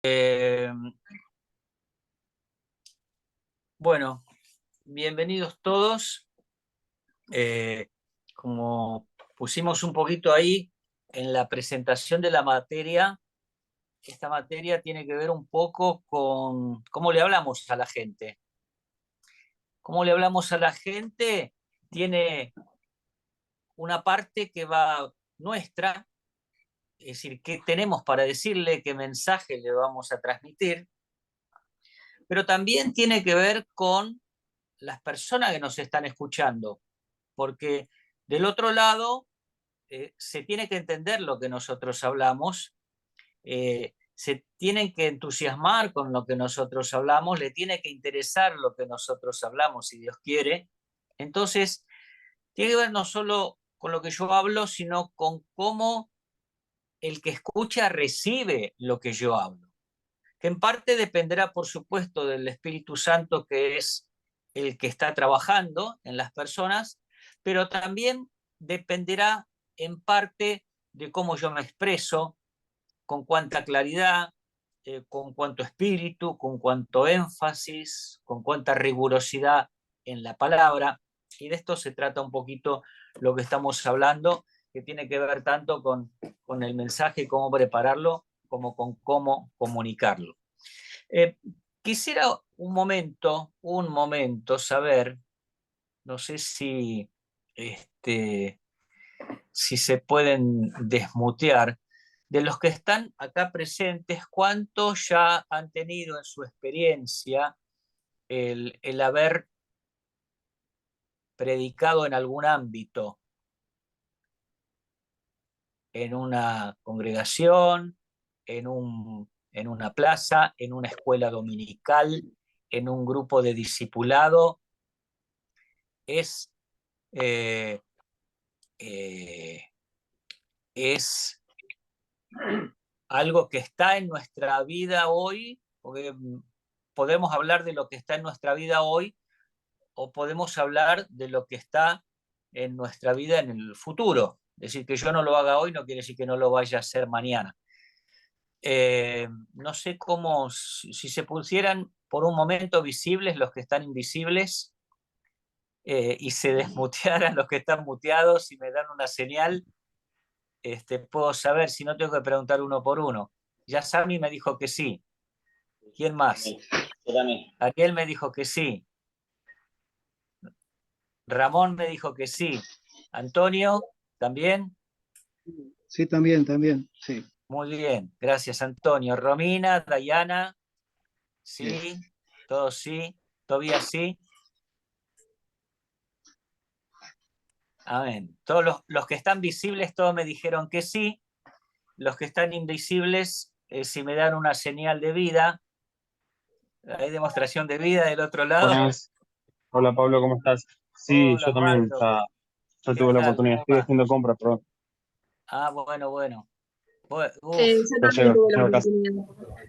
Eh, bueno, bienvenidos todos. Como pusimos un poquito ahí en la presentación de la materia, esta materia tiene que ver un poco con cómo le hablamos a la gente. Cómo le hablamos a la gente tiene una parte que va nuestra, es decir, qué tenemos para decirle, qué mensaje le vamos a transmitir, pero también tiene que ver con las personas que nos están escuchando, porque del otro lado se tiene que entender lo que nosotros hablamos, se tienen que entusiasmar con lo que nosotros hablamos, le tiene que interesar lo que nosotros hablamos, si Dios quiere. Entonces, tiene que ver no solo con lo que yo hablo, sino con cómo el que escucha recibe lo que yo hablo, que en parte dependerá, por supuesto, del Espíritu Santo, que es el que está trabajando en las personas, pero también dependerá en parte de cómo yo me expreso, con cuánta claridad, con cuánto espíritu, con cuánto énfasis, con cuánta rigurosidad en la palabra. Y de esto se trata un poquito lo que estamos hablando, que tiene que ver tanto con el mensaje, cómo prepararlo, como con cómo comunicarlo. Eh, Quisiera un momento saber, no sé si se pueden desmutear, de los que están acá presentes, ¿cuántos ya han tenido en su experiencia el haber predicado en algún ámbito, en una congregación, en una plaza, en una escuela dominical, en un grupo de discipulado? Es, eh, eh, es algo que está en nuestra vida hoy, porque podemos hablar de lo que está en nuestra vida hoy o podemos hablar de lo que está en nuestra vida en el futuro. Es decir, que yo no lo haga hoy no quiere decir que no lo vaya a hacer mañana. No sé cómo, si se pusieran por un momento visibles los que están invisibles, y se desmutearan los que están muteados y me dan una señal, puedo saber si no tengo que preguntar uno por uno. Ya Sami me dijo que sí. ¿Quién más? Yo también. Ariel me dijo que sí. Ramón me dijo que sí. Antonio, ¿también? Sí, también, sí. Muy bien, gracias Antonio. Romina, Dayana, Yes. sí, todos sí. Tobías sí. Amén. Todos los que están visibles, todos me dijeron que sí. Los que están invisibles, si me dan una señal de vida, ¿hay demostración de vida del otro lado? Buenas, hola Pablo, ¿cómo estás? Sí, Hola yo también Osvaldo, ya ¿qué tuve la tal? oportunidad, ¿Cómo estoy va? haciendo compras, perdón, Ah, bueno, bueno. Uf, Yo ya también tuve la llego a casa. oportunidad.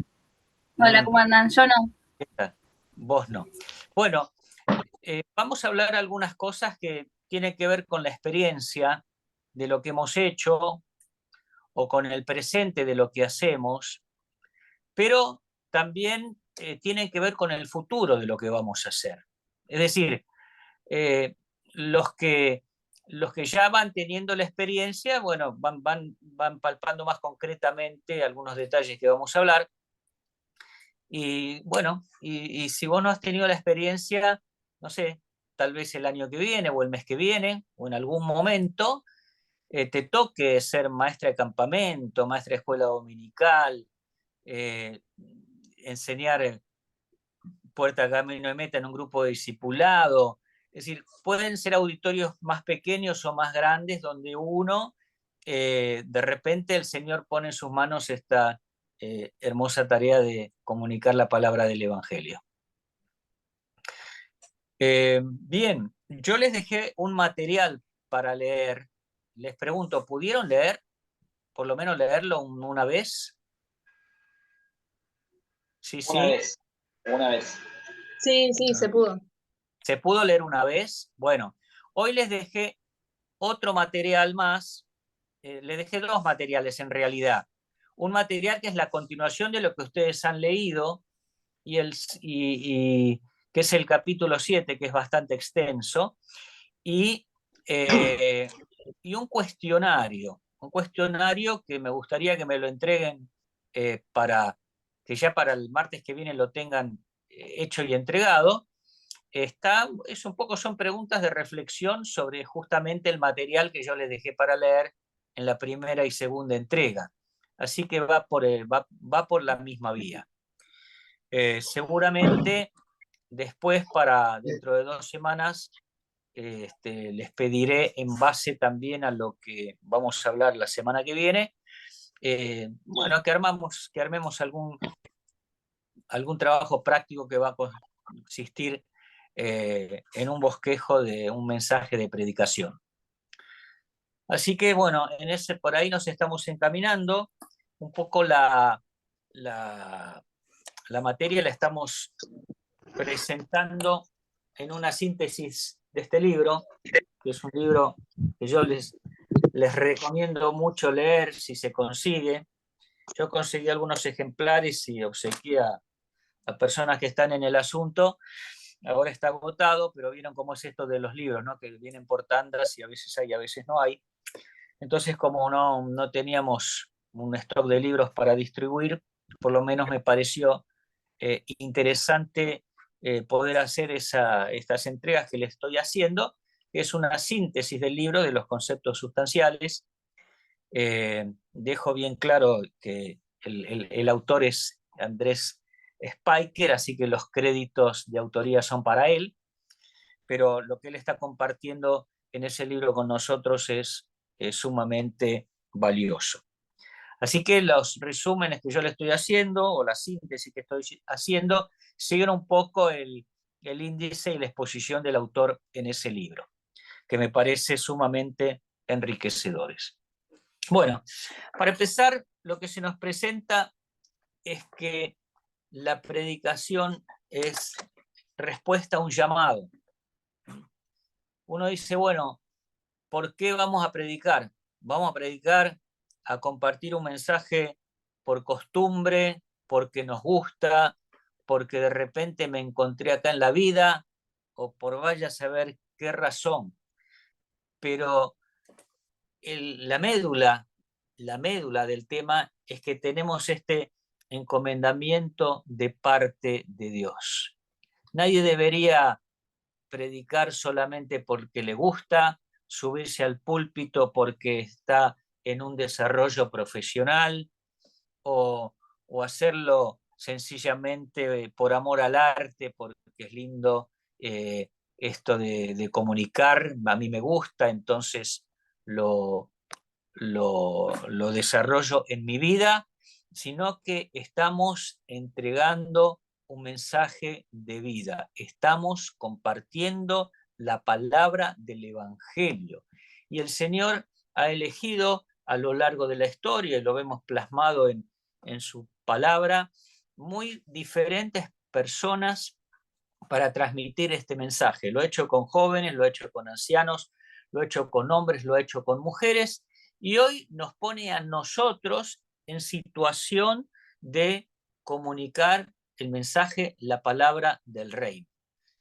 Hola, mm, ¿cómo andan? Yo no. ¿qué tal? Vos no. Bueno, vamos a hablar algunas cosas que tienen que ver con la experiencia de lo que hemos hecho o con el presente de lo que hacemos, pero también tienen que ver con el futuro de lo que vamos a hacer. Es decir, eh, los que, los que ya van teniendo la experiencia, bueno, van palpando más concretamente algunos detalles que vamos a hablar. Y bueno, y si vos no has tenido la experiencia, no sé, tal vez el año que viene o el mes que viene o en algún momento te toque ser maestra de campamento, maestra de escuela dominical, eh, enseñar puerta, camino y meta en un grupo de discipulado. Es decir, pueden ser auditorios más pequeños o más grandes donde uno, de repente el Señor pone en sus manos esta hermosa tarea de comunicar la palabra del Evangelio. Bien, yo les dejé un material para leer. Les pregunto, ¿pudieron leer? Por lo menos leerlo una vez. Sí, Una sí. vez, una vez. Sí, sí, se pudo. ¿Se pudo leer una vez? Bueno, hoy les dejé otro material más. Les dejé dos materiales en realidad. un material que es la continuación de lo que ustedes han leído, que es el capítulo 7, que es bastante extenso, y un cuestionario que me gustaría que me lo entreguen para que ya para el martes que viene lo tengan hecho y entregado. Son preguntas de reflexión sobre justamente el material que yo les dejé para leer en la primera y segunda entrega. Así que va por la misma vía. Seguramente después, para dentro de 2 semanas, les pediré, en base también a lo que vamos a hablar la semana que viene, bueno, que armemos algún trabajo práctico que va a consistir en un bosquejo de un mensaje de predicación. Así que bueno, por ahí nos estamos encaminando. Un poco la materia la estamos presentando en una síntesis de este libro, que es un libro que yo les recomiendo mucho leer si se consigue. Yo conseguí algunos ejemplares y obsequié a personas que están en el asunto. Ahora está agotado, pero vieron cómo es esto de los libros, ¿no? Que vienen por tandas y a veces hay, a veces no hay. Entonces, como no teníamos un stock de libros para distribuir, por lo menos me pareció interesante poder hacer estas entregas que le estoy haciendo, que es una síntesis del libro de los conceptos sustanciales. Dejo bien claro que el autor es Andrés Spiker, así que los créditos de autoría son para él, pero lo que él está compartiendo en ese libro con nosotros es sumamente valioso. Así que los resúmenes que yo le estoy haciendo, o la síntesis que estoy haciendo, siguen un poco el índice y la exposición del autor en ese libro, que me parece sumamente enriquecedores. Bueno, para empezar, lo que se nos presenta es que la predicación es respuesta a un llamado. Uno dice, bueno, ¿por qué vamos a predicar? Vamos a predicar, a compartir un mensaje por costumbre, porque nos gusta, porque de repente me encontré acá en la vida, o por vaya a saber qué razón. Pero la médula del tema es que tenemos este encomendamiento de parte de Dios. Nadie debería predicar solamente porque le gusta, subirse al púlpito porque está en un desarrollo profesional, o hacerlo sencillamente por amor al arte, porque es lindo esto de comunicar, a mí me gusta, entonces lo desarrollo en mi vida, sino que estamos entregando un mensaje de vida, estamos compartiendo la palabra del Evangelio. Y el Señor ha elegido a lo largo de la historia, y lo vemos plasmado en su palabra, muy diferentes personas para transmitir este mensaje. Lo ha hecho con jóvenes, lo ha hecho con ancianos, lo ha hecho con hombres, lo ha hecho con mujeres, y hoy nos pone a nosotros en situación de comunicar el mensaje, la palabra del Rey.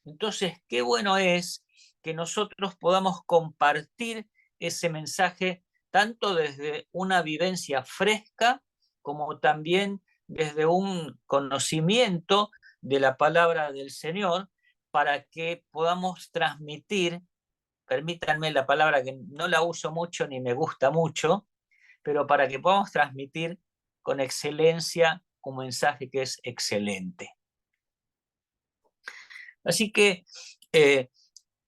Entonces, qué bueno es que nosotros podamos compartir ese mensaje tanto desde una vivencia fresca como también desde un conocimiento de la palabra del Señor, para que podamos transmitir, permítanme la palabra que no la uso mucho ni me gusta mucho, pero para que podamos transmitir con excelencia un mensaje que es excelente. Así que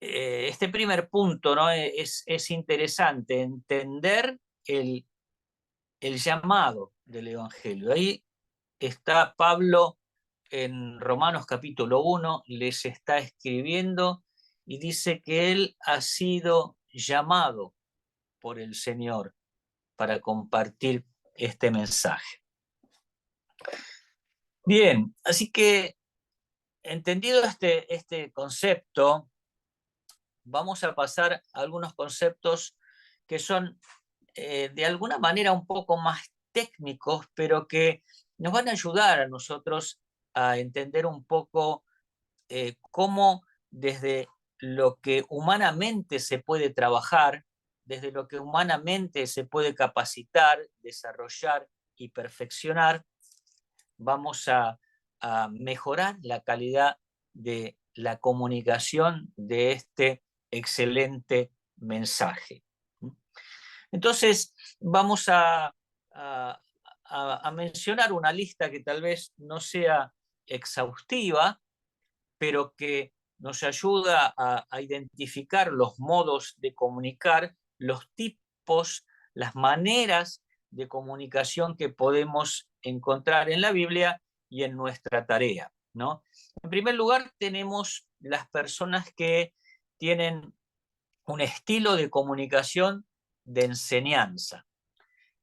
este primer punto, ¿no? es interesante entender el llamado del Evangelio. Ahí está Pablo en Romanos capítulo 1, les está escribiendo y dice que él ha sido llamado por el Señor para compartir este mensaje. Bien, así que entendido este concepto, vamos a pasar a algunos conceptos que son de alguna manera un poco más técnicos, pero que nos van a ayudar a nosotros a entender un poco cómo desde lo que humanamente se puede trabajar, desde lo que humanamente se puede capacitar, desarrollar y perfeccionar, vamos a mejorar la calidad de la comunicación de este excelente mensaje. Entonces, vamos a mencionar una lista que tal vez no sea exhaustiva, pero que nos ayuda a identificar los modos de comunicar, los tipos, las maneras de comunicación que podemos encontrar en la Biblia y en nuestra tarea, ¿no? En primer lugar, tenemos las personas que tienen un estilo de comunicación de enseñanza.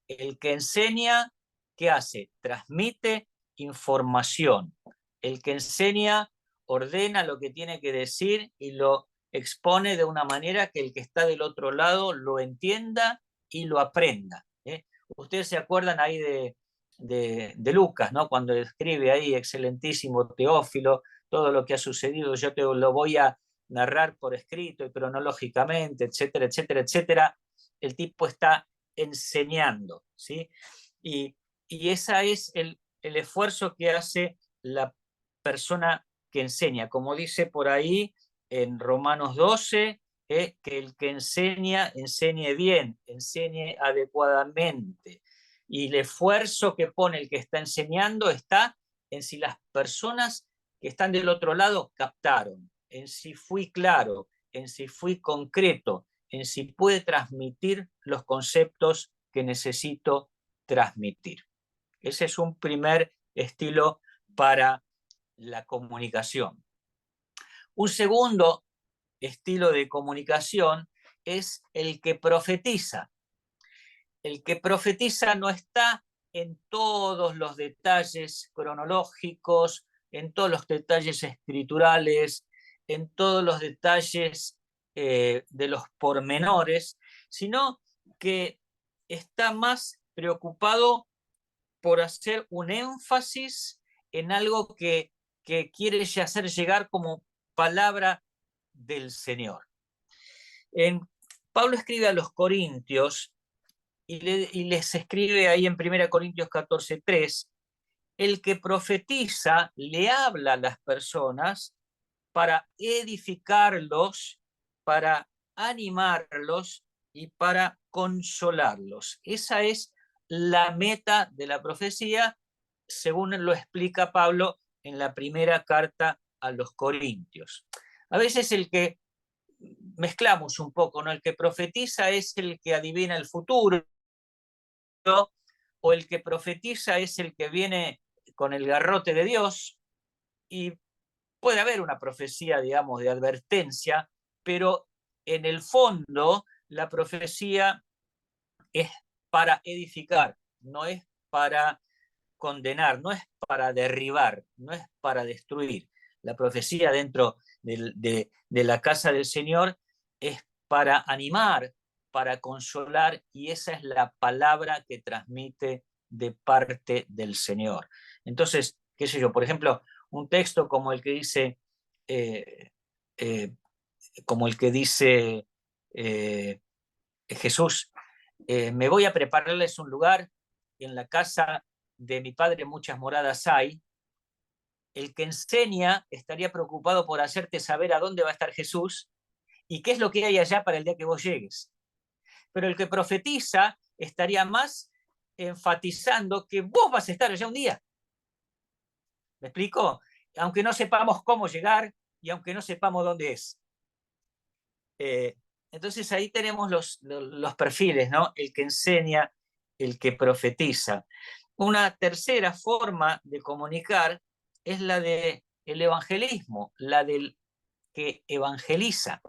El que enseña, ¿qué hace? Transmite información. El que enseña ordena lo que tiene que decir y lo expone de una manera que el que está del otro lado lo entienda y lo aprenda. Ustedes se acuerdan ahí de Lucas, ¿no? Cuando escribe ahí, excelentísimo Teófilo, todo lo que ha sucedido, yo te lo voy a narrar por escrito y cronológicamente, etcétera, etcétera, etcétera. El tipo está enseñando, ¿sí? Y ese es el esfuerzo que hace la persona que enseña, como dice por ahí en Romanos 12, que el que enseña, enseñe bien, enseñe adecuadamente. Y el esfuerzo que pone el que está enseñando está en si las personas que están del otro lado captaron, en si fui claro, en si fui concreto, en si puede transmitir los conceptos que necesito transmitir. Ese es un primer estilo para la comunicación. Un segundo estilo de comunicación es el que profetiza. El que profetiza no está en todos los detalles cronológicos, en todos los detalles escriturales, en todos los detalles de los pormenores, sino que está más preocupado por hacer un énfasis en algo que quiere hacer llegar como palabra del Señor. Pablo escribe a los Corintios y les escribe ahí en 1 Corintios 14:3, el que profetiza le habla a las personas para edificarlos, para animarlos y para consolarlos. Esa es la meta de la profecía, según lo explica Pablo en la primera carta a los Corintios. A veces el que mezclamos un poco, ¿no? El que profetiza es el que adivina el futuro, o el que profetiza es el que viene con el garrote de Dios, y puede haber una profecía, digamos, de advertencia, pero en el fondo la profecía es para edificar, no es para condenar, no es para derribar, no es para destruir. La profecía dentro de la casa del Señor es para animar, para consolar, y esa es la palabra que transmite de parte del Señor. Entonces, qué sé yo, por ejemplo, un texto como el que dice, Jesús, me voy a prepararles un lugar, en la casa de mi Padre muchas moradas hay. El que enseña estaría preocupado por hacerte saber a dónde va a estar Jesús y qué es lo que hay allá para el día que vos llegues. Pero el que profetiza estaría más enfatizando que vos vas a estar allá un día. ¿Me explico? Aunque no sepamos cómo llegar y aunque no sepamos dónde es. Entonces ahí tenemos los perfiles, ¿no? El que enseña, el que profetiza. Una tercera forma de comunicar es la del evangelismo, la del que evangeliza.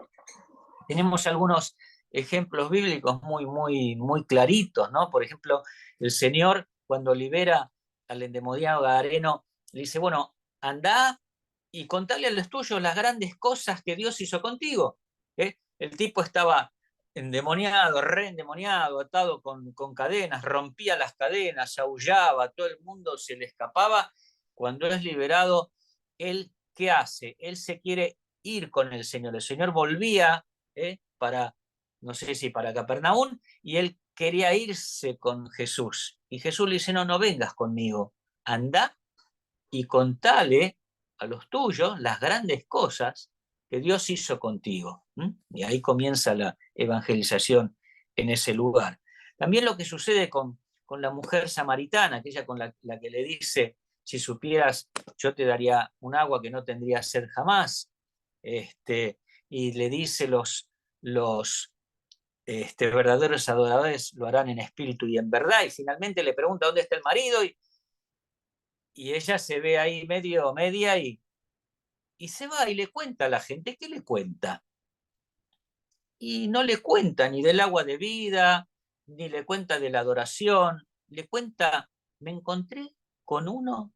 Tenemos algunos ejemplos bíblicos muy, muy, muy claritos, ¿no? Por ejemplo, el Señor, cuando libera al endemoniado gadareno, le dice, bueno, andá y contale a los tuyos las grandes cosas que Dios hizo contigo. El tipo estaba endemoniado, reendemoniado, atado con cadenas, rompía las cadenas, aullaba, todo el mundo se le escapaba. Cuando es liberado, él, ¿qué hace? Él se quiere ir con el Señor volvía para, no sé si para Capernaum, y él quería irse con Jesús. Y Jesús le dice, no, no vengas conmigo, anda y contale a los tuyos las grandes cosas que Dios hizo contigo. Y ahí comienza la evangelización en ese lugar. También lo que sucede con la mujer samaritana, aquella con la que le dice, si supieras, yo te daría un agua que no tendría sed jamás. Y le dice los verdaderos adoradores lo harán en espíritu y en verdad. Y finalmente le pregunta dónde está el marido y ella se ve ahí media y se va y le cuenta a la gente. ¿Qué le cuenta? Y no le cuenta ni del agua de vida, ni le cuenta de la adoración, le cuenta, me encontré con uno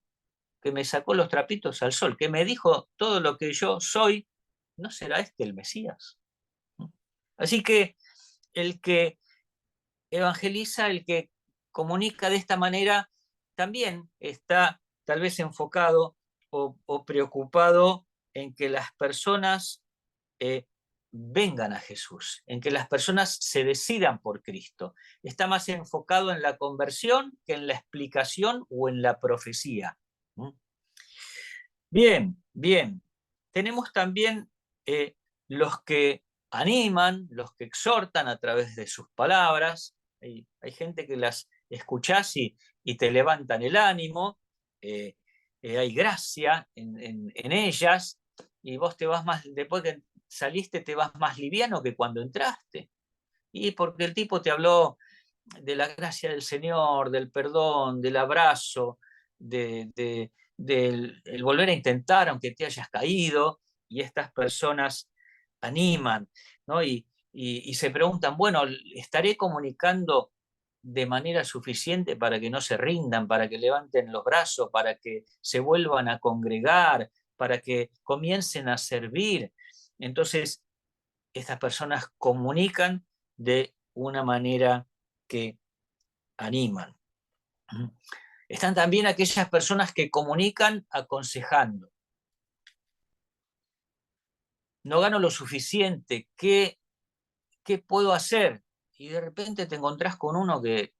que me sacó los trapitos al sol, que me dijo todo lo que yo soy, ¿no será este el Mesías? Así que el que evangeliza, el que comunica de esta manera, también está tal vez enfocado o preocupado en que las personas vengan a Jesús, en que las personas se decidan por Cristo. Está más enfocado en la conversión que en la explicación o en la profecía. Bien, bien. Tenemos también los que animan, los que exhortan a través de sus palabras. Hay gente que las escuchás y te levantan el ánimo, hay gracia en ellas, y vos te vas más, después que saliste, te vas más liviano que cuando entraste. Y porque el tipo te habló de la gracia del Señor, del perdón, del abrazo, del el volver a intentar aunque te hayas caído, y estas personas animan, ¿no? Y se preguntan, bueno, ¿estaré comunicando de manera suficiente para que no se rindan, para que levanten los brazos, para que se vuelvan a congregar, para que comiencen a servir? Entonces, estas personas comunican de una manera que animan. Están también aquellas personas que comunican aconsejando. No gano lo suficiente, ¿qué puedo hacer? Y de repente te encontrás con uno que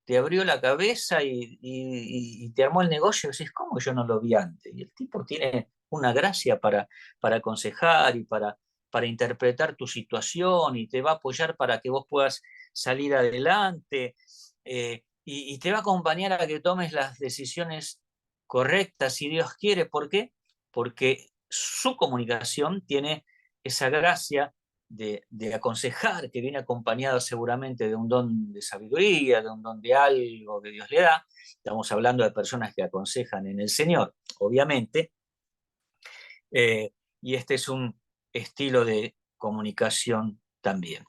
te abrió la cabeza y te armó el negocio y decís, ¿cómo yo no lo vi antes? Y el tipo tiene una gracia para aconsejar y para interpretar tu situación, y te va a apoyar para que vos puedas salir adelante, y te va a acompañar a que tomes las decisiones correctas si Dios quiere. ¿Por qué? Porque su comunicación tiene esa gracia de aconsejar, que viene acompañado seguramente de un don de sabiduría, de un don de algo que Dios le da. Estamos hablando de personas que aconsejan en el Señor, obviamente, y este es un estilo de comunicación también.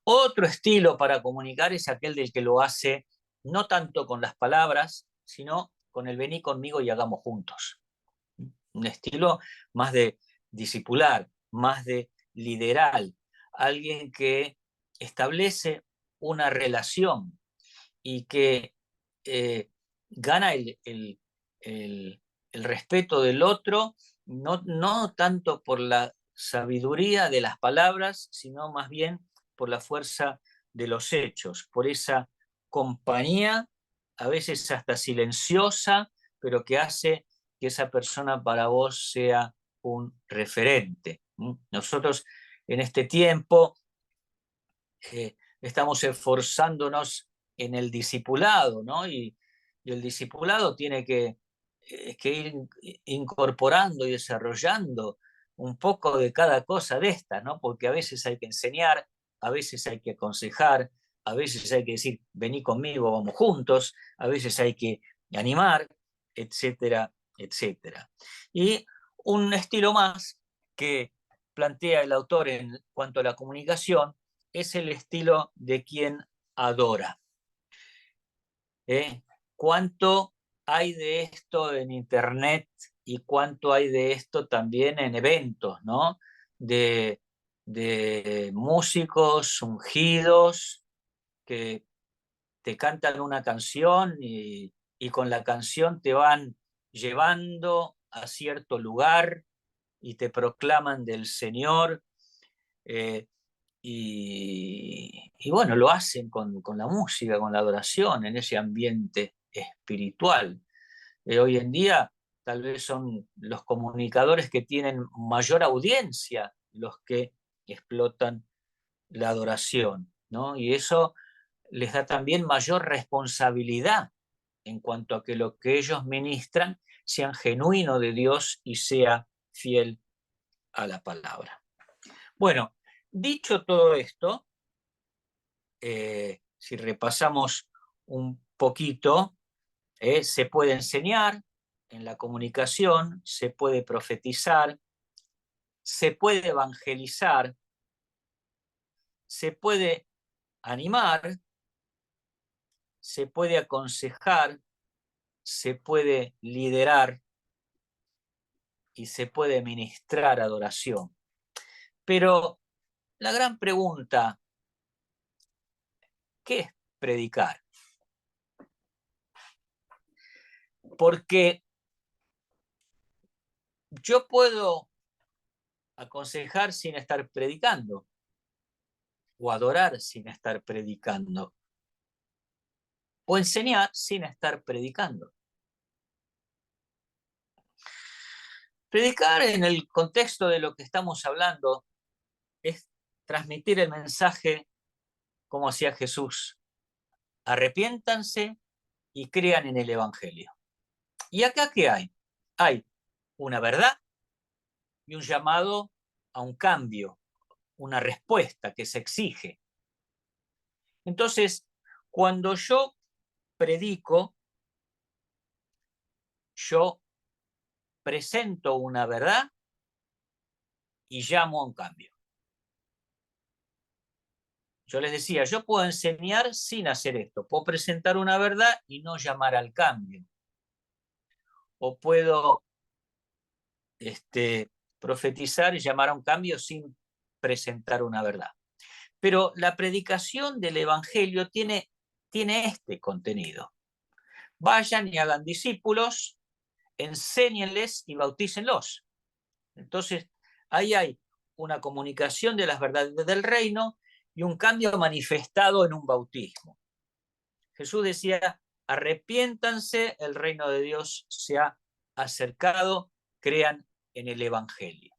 Otro estilo para comunicar es aquel del que lo hace no tanto con las palabras, sino con el vení conmigo y hagamos juntos. Un estilo más de discipular, más de lideral, alguien que establece una relación y que gana el respeto del otro, no tanto por la sabiduría de las palabras, sino más bien por la fuerza de los hechos, por esa compañía, a veces hasta silenciosa, pero que hace que esa persona para vos sea un referente. Nosotros en este tiempo estamos esforzándonos en el discipulado, ¿no? Y el discipulado tiene que ir incorporando y desarrollando un poco de cada cosa de estas, ¿no? Porque a veces hay que enseñar, a veces hay que aconsejar, a veces hay que decir, vení conmigo, vamos juntos, a veces hay que animar, etcétera, etcétera. Y un estilo más que plantea el autor en cuanto a la comunicación es el estilo de quien adora. ¿Cuánto hay de esto en Internet y cuánto hay de esto también en eventos, ¿no? De de músicos ungidos que te cantan una canción y con la canción te van llevando a cierto lugar y te proclaman del Señor. eh, y bueno, lo hacen con la música, con la adoración, en ese ambiente espiritual. Hoy en día tal vez son los comunicadores que tienen mayor audiencia los que explotan la adoración, ¿no? Y eso les da también mayor responsabilidad en cuanto a que lo que ellos ministran sea genuino de Dios y sea fiel a la palabra. Bueno, dicho todo esto, si repasamos un poquito, se puede enseñar en la comunicación, se puede profetizar, se puede evangelizar, se puede animar, se puede aconsejar, se puede liderar y se puede ministrar adoración. Pero la gran pregunta, ¿qué es predicar? Porque yo puedo aconsejar sin estar predicando o adorar sin estar predicando o enseñar sin estar predicando. Predicar en el contexto de lo que estamos hablando es transmitir el mensaje como hacía Jesús. Arrepiéntanse y crean en el Evangelio. ¿Y acá qué hay? Hay una verdad y un llamado a un cambio, una respuesta que se exige. Entonces, cuando yo predico, yo presento una verdad y llamo a un cambio. Yo les decía, yo puedo enseñar sin hacer esto, puedo presentar una verdad y no llamar al cambio. O puedo profetizar y llamar a un cambio sin presentar una verdad. Pero la predicación del Evangelio tiene este contenido. Vayan y hagan discípulos, enséñenles y bautícenlos. Entonces, ahí hay una comunicación de las verdades del reino y un cambio manifestado en un bautismo. Jesús decía, arrepiéntanse, el reino de Dios se ha acercado, crean en el Evangelio.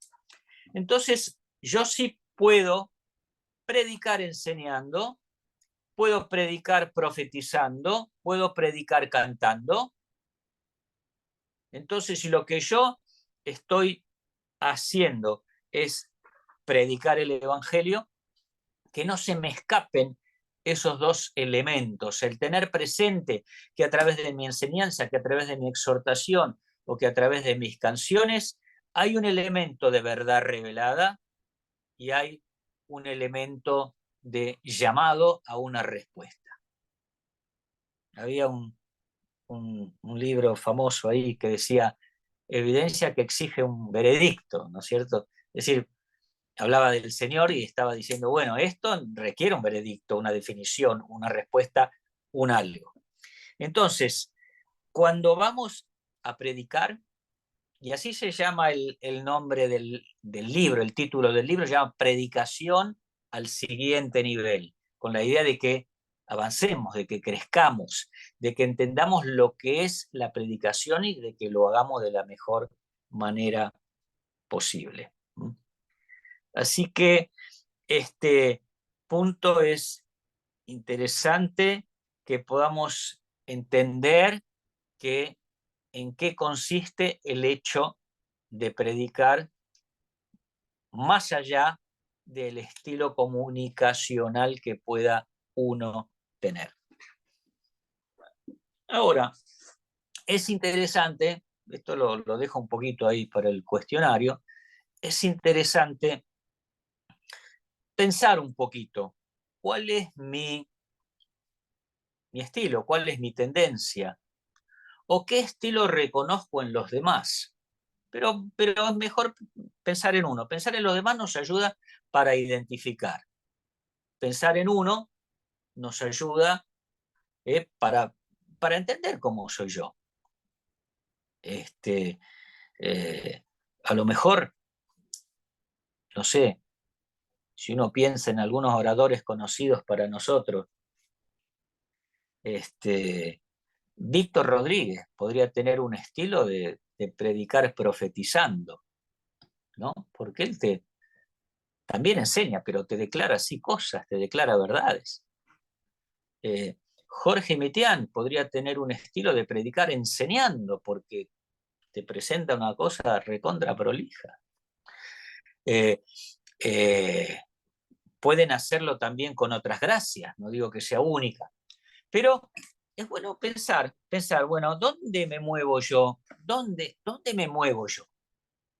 Entonces, yo sí puedo predicar enseñando, puedo predicar profetizando, puedo predicar cantando. Entonces, si lo que yo estoy haciendo es predicar el Evangelio, que no se me escapen esos dos elementos, el tener presente que a través de mi enseñanza, que a través de mi exhortación o que a través de mis canciones hay un elemento de verdad revelada y hay un elemento de llamado a una respuesta. Había un libro famoso ahí que decía evidencia que exige un veredicto, ¿no es cierto? Es decir, hablaba del Señor y estaba diciendo, bueno, esto requiere un veredicto, una definición, una respuesta, un algo. Entonces, cuando vamos a predicar, y así se llama el nombre del libro, el título del libro se llama Predicación al siguiente nivel, con la idea de que avancemos, de que crezcamos, de que entendamos lo que es la predicación y de que lo hagamos de la mejor manera posible. Así que este punto es interesante que podamos entender que en qué consiste el hecho de predicar más allá del estilo comunicacional que pueda uno tener. Ahora, es interesante, esto lo dejo un poquito ahí para el cuestionario, es interesante pensar un poquito cuál es mi estilo, cuál es mi tendencia, o qué estilo reconozco en los demás. pero es mejor pensar en uno. Pensar en los demás nos ayuda para identificar. Pensar en uno nos ayuda para entender cómo soy yo. A lo mejor, no sé, si uno piensa en algunos oradores conocidos para nosotros, Víctor Rodríguez podría tener un estilo de predicar profetizando, ¿no? Porque él también enseña, pero te declara así cosas, te declara verdades. Jorge Mitián podría tener un estilo de predicar enseñando, porque te presenta una cosa recontra prolija. Pueden hacerlo también con otras gracias, no digo que sea única, pero es bueno pensar, bueno, ¿dónde me muevo yo? ¿Dónde me muevo yo?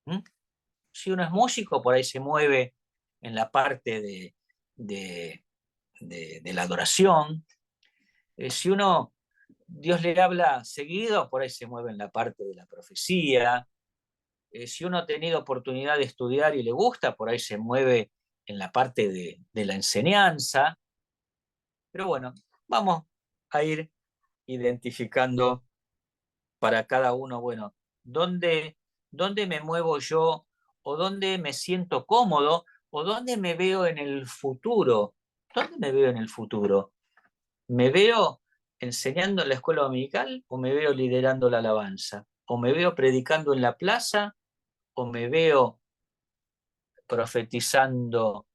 ¿Mm? Si uno es músico, por ahí se mueve en la parte de la adoración. Si Dios le habla seguido, por ahí se mueve en la parte de la profecía. Si uno ha tenido oportunidad de estudiar y le gusta, por ahí se mueve en la parte de la enseñanza. Pero bueno, vamos a ir identificando para cada uno, bueno, dónde me muevo yo, o dónde me siento cómodo, o dónde me veo en el futuro. ¿Dónde me veo en el futuro? ¿Me veo enseñando en la escuela dominical o me veo liderando la alabanza? ¿O me veo predicando en la plaza o me veo profetizando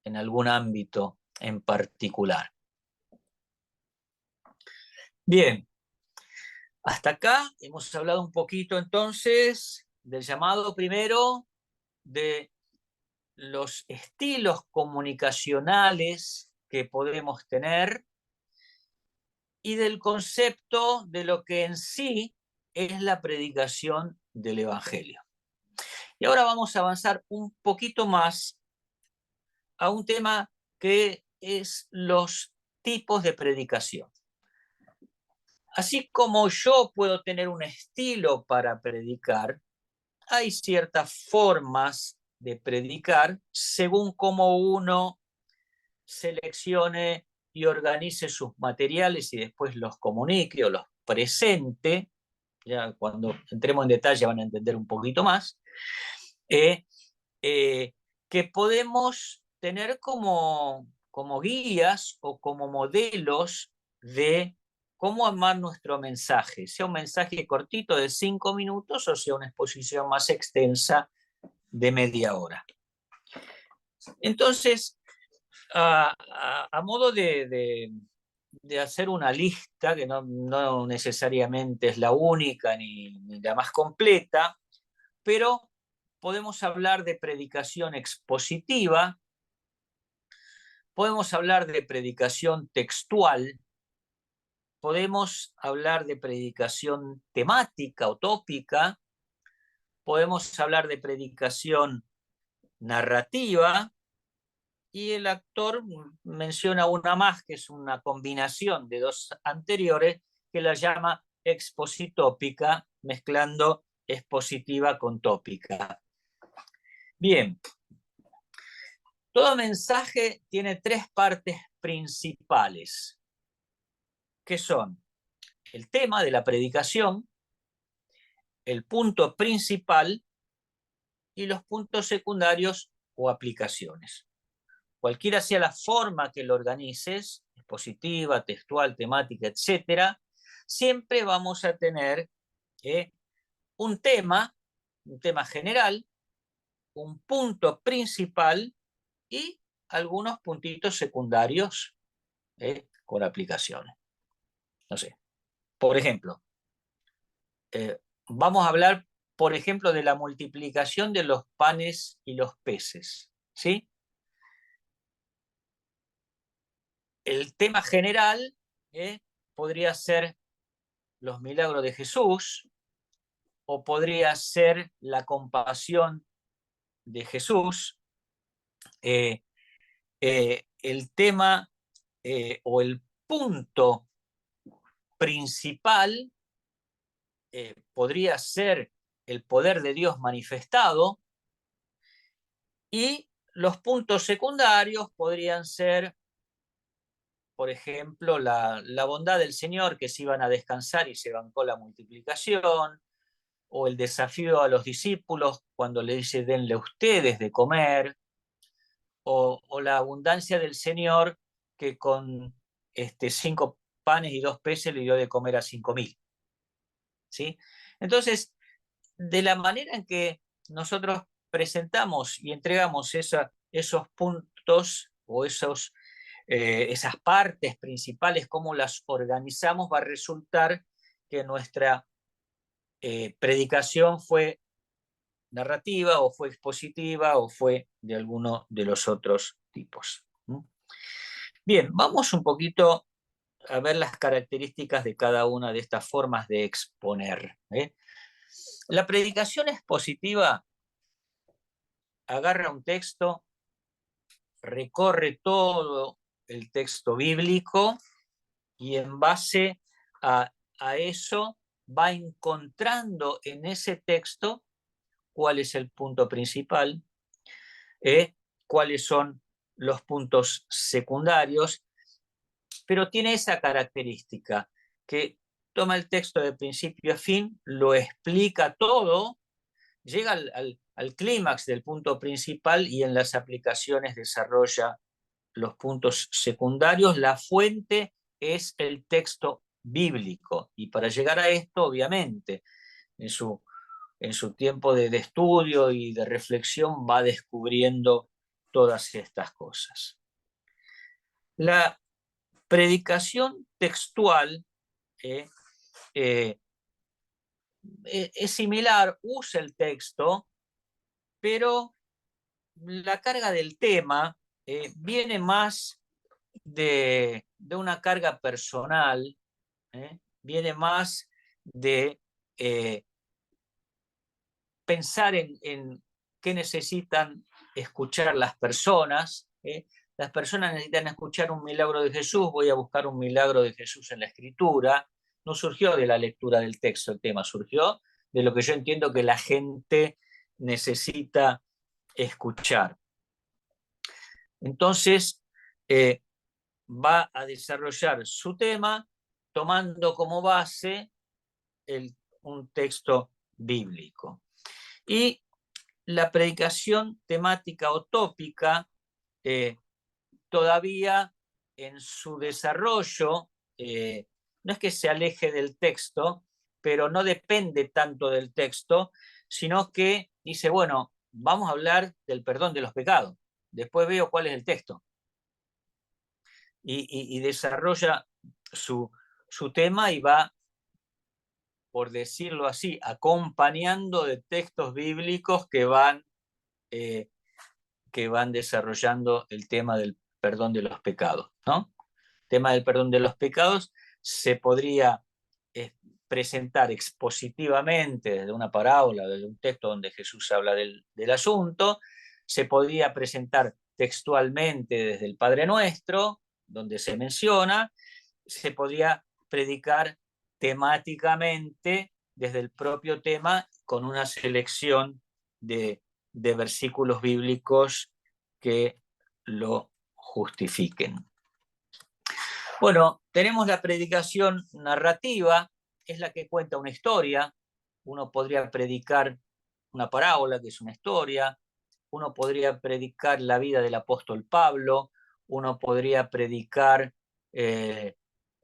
en algún ámbito en particular? Bien, hasta acá hemos hablado un poquito entonces del llamado primero, de los estilos comunicacionales que podemos tener y del concepto de lo que en sí es la predicación del Evangelio. Y ahora vamos a avanzar un poquito más a un tema que es los tipos de predicación. Así como yo puedo tener un estilo para predicar, hay ciertas formas de predicar según cómo uno seleccione y organice sus materiales y después los comunique o los presente. Ya cuando entremos en detalle van a entender un poquito más. Que podemos tener como guías o como modelos de cómo armar nuestro mensaje, sea un mensaje cortito de 5 minutos o sea una exposición más extensa de media hora. Entonces, a modo de hacer una lista, que no necesariamente es la única ni la más completa, pero podemos hablar de predicación expositiva, podemos hablar de predicación textual, podemos hablar de predicación temática o tópica, podemos hablar de predicación narrativa, y el actor menciona una más, que es una combinación de dos anteriores, que la llama expositópica, mezclando expositiva con tópica. Bien, todo mensaje tiene 3 partes principales, que son el tema de la predicación, el punto principal y los puntos secundarios o aplicaciones. Cualquiera sea la forma que lo organices, expositiva, textual, temática, etc., siempre vamos a tener un tema general, un punto principal y algunos puntitos secundarios con aplicaciones. No sé, por ejemplo, vamos a hablar, por ejemplo, de la multiplicación de los panes y los peces, ¿sí? El tema general podría ser los milagros de Jesús, o podría ser la compasión de Jesús. El tema o el punto principal podría ser el poder de Dios manifestado, y los puntos secundarios podrían ser, por ejemplo, la bondad del Señor, que se iban a descansar y se bancó la multiplicación, o el desafío a los discípulos cuando le dice denle ustedes de comer, o la abundancia del Señor que con 5 panes y 2 peces le dio de comer a 5.000. ¿Sí? Entonces, de la manera en que nosotros presentamos y entregamos esos puntos o esas partes principales, cómo las organizamos, va a resultar que nuestra predicación fue narrativa o fue expositiva o fue de alguno de los otros tipos. Bien, vamos un poquito a ver las características de cada una de estas formas de exponer. La predicación expositiva agarra un texto, recorre todo el texto bíblico y en base a eso va encontrando en ese texto cuál es el punto principal, cuáles son los puntos secundarios, pero tiene esa característica, que toma el texto de principio a fin, lo explica todo, llega al clímax del punto principal y en las aplicaciones desarrolla los puntos secundarios. La fuente es el texto bíblico, y para llegar a esto, obviamente, en su tiempo de estudio y de reflexión va descubriendo todas estas cosas. La predicación textual es similar, usa el texto, pero la carga del tema viene más de una carga personal, viene más de pensar en qué necesitan escuchar las personas. Las personas necesitan escuchar un milagro de Jesús, voy a buscar un milagro de Jesús en la Escritura. No surgió de la lectura del texto el tema, surgió de lo que yo entiendo que la gente necesita escuchar. Entonces, va a desarrollar su tema tomando como base un texto bíblico. Y la predicación temática o tópica todavía en su desarrollo no es que se aleje del texto, pero no depende tanto del texto, sino que dice, bueno, vamos a hablar del perdón de los pecados, después veo cuál es el texto. Y desarrolla su tema y va, por decirlo así, acompañando de textos bíblicos que van desarrollando el tema del perdón de los pecados, ¿no? El tema del perdón de los pecados se podría presentar expositivamente desde una parábola, desde un texto donde Jesús habla del asunto, se podría presentar textualmente desde el Padre Nuestro, donde se menciona, se podría predicar temáticamente desde el propio tema con una selección de versículos bíblicos que lo justifiquen. Bueno, tenemos la predicación narrativa, es la que cuenta una historia. Uno podría predicar una parábola, que es una historia. Uno podría predicar la vida del apóstol Pablo. Uno podría predicar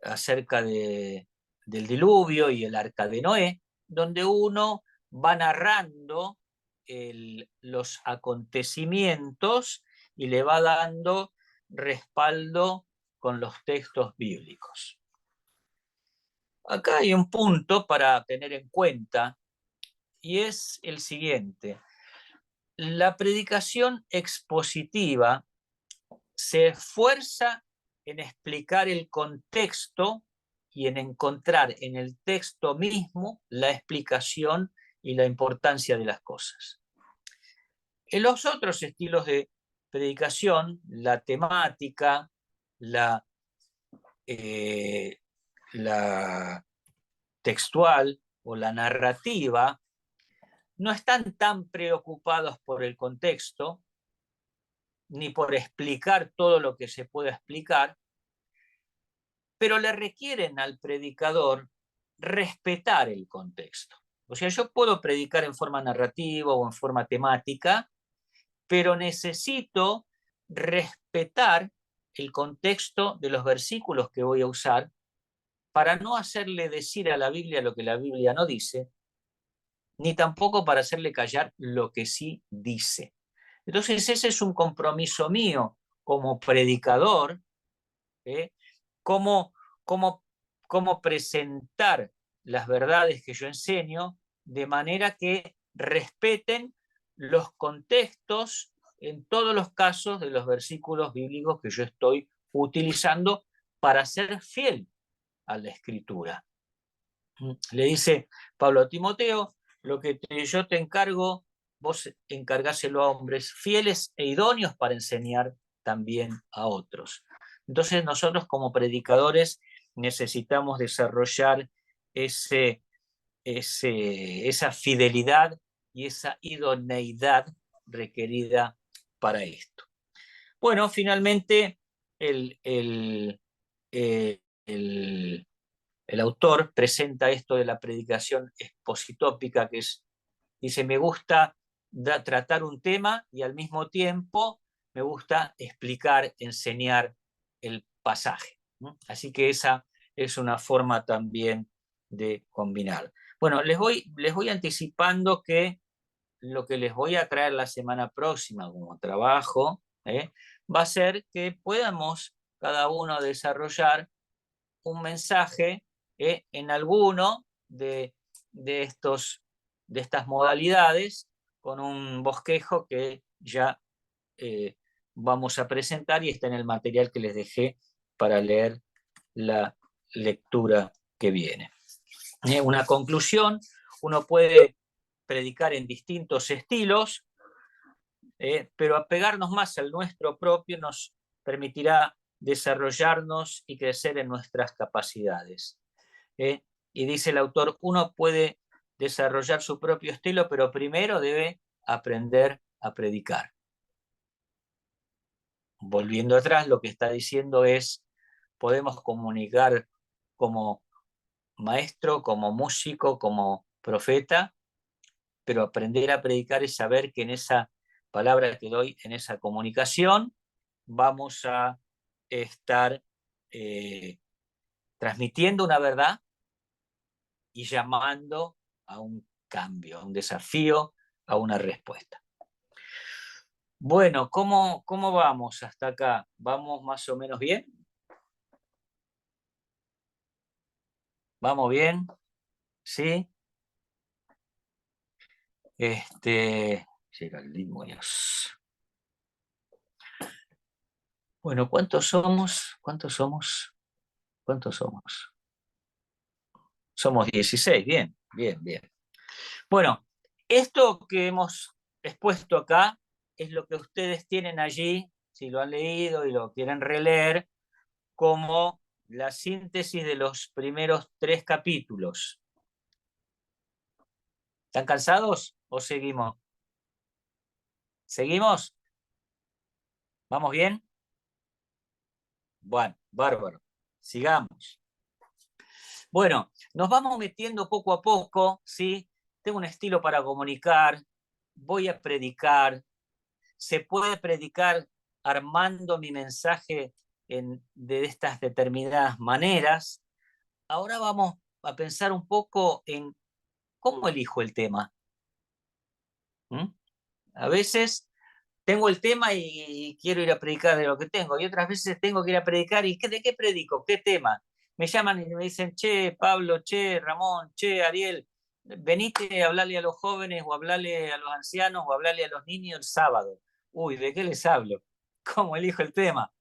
acerca del diluvio y el arca de Noé, donde uno va narrando los acontecimientos y le va dando respaldo con los textos bíblicos. Acá hay un punto para tener en cuenta y es el siguiente. La predicación expositiva se esfuerza en explicar el contexto y en encontrar en el texto mismo la explicación y la importancia de las cosas. En los otros estilos de predicación, la temática, la textual o la narrativa no están tan preocupados por el contexto, ni por explicar todo lo que se pueda explicar, pero le requieren al predicador respetar el contexto. O sea, yo puedo predicar en forma narrativa o en forma temática, pero necesito respetar el contexto de los versículos que voy a usar para no hacerle decir a la Biblia lo que la Biblia no dice, ni tampoco para hacerle callar lo que sí dice. Entonces ese es un compromiso mío como predicador, cómo presentar las verdades que yo enseño de manera que respeten los contextos en todos los casos de los versículos bíblicos que yo estoy utilizando para ser fiel a la Escritura. Le dice Pablo a Timoteo, lo que yo te encargo, vos encargáselo a hombres fieles e idóneos para enseñar también a otros. Entonces nosotros como predicadores necesitamos desarrollar esa fidelidad y esa idoneidad requerida para esto. Bueno, finalmente el autor presenta esto de la predicación expositópica, que es, dice, me gusta tratar un tema y al mismo tiempo me gusta explicar, enseñar el pasaje. Así que esa es una forma también de combinar. Bueno, les voy anticipando que lo que les voy a traer la semana próxima como trabajo va a ser que podamos cada uno desarrollar un mensaje en alguno de estas modalidades con un bosquejo que ya vamos a presentar y está en el material que les dejé para leer la lectura que viene. Una conclusión, uno puede predicar en distintos estilos, pero apegarnos más al nuestro propio nos permitirá desarrollarnos y crecer en nuestras capacidades. Y dice el autor, uno puede desarrollar su propio estilo, pero primero debe aprender a predicar. Volviendo atrás, lo que está diciendo es, podemos comunicar como maestro, como músico, como profeta, pero aprender a predicar es saber que en esa palabra que doy, en esa comunicación, vamos a estar transmitiendo una verdad y llamando a un cambio, a un desafío, a una respuesta. Bueno, ¿cómo vamos hasta acá? ¿Vamos más o menos bien? ¿Vamos bien? ¿Sí? Geraldine Muñoz. Bueno, ¿cuántos somos? ¿Cuántos somos? ¿Cuántos somos? Somos 16, bien, bien, bien. Bueno, esto que hemos expuesto acá es lo que ustedes tienen allí, si lo han leído y lo quieren releer, como la síntesis de los primeros 3 capítulos. ¿Están cansados o seguimos? ¿Seguimos? ¿Vamos bien? Bueno, bárbaro. Sigamos. Bueno, nos vamos metiendo poco a poco, ¿sí? Tengo un estilo para comunicar, voy a predicar, se puede predicar armando mi mensaje de estas determinadas maneras. Ahora vamos a pensar un poco en cómo elijo el tema. A veces tengo el tema y quiero ir a predicar de lo que tengo, y otras veces tengo que ir a predicar y ¿de qué predico? ¿Qué tema? Me llaman y me dicen, che, Pablo, che, Ramón, che, Ariel, venite a hablarle a los jóvenes o hablarle a los ancianos o hablarle a los niños el sábado. Uy, ¿de qué les hablo? ¿Cómo elijo el tema?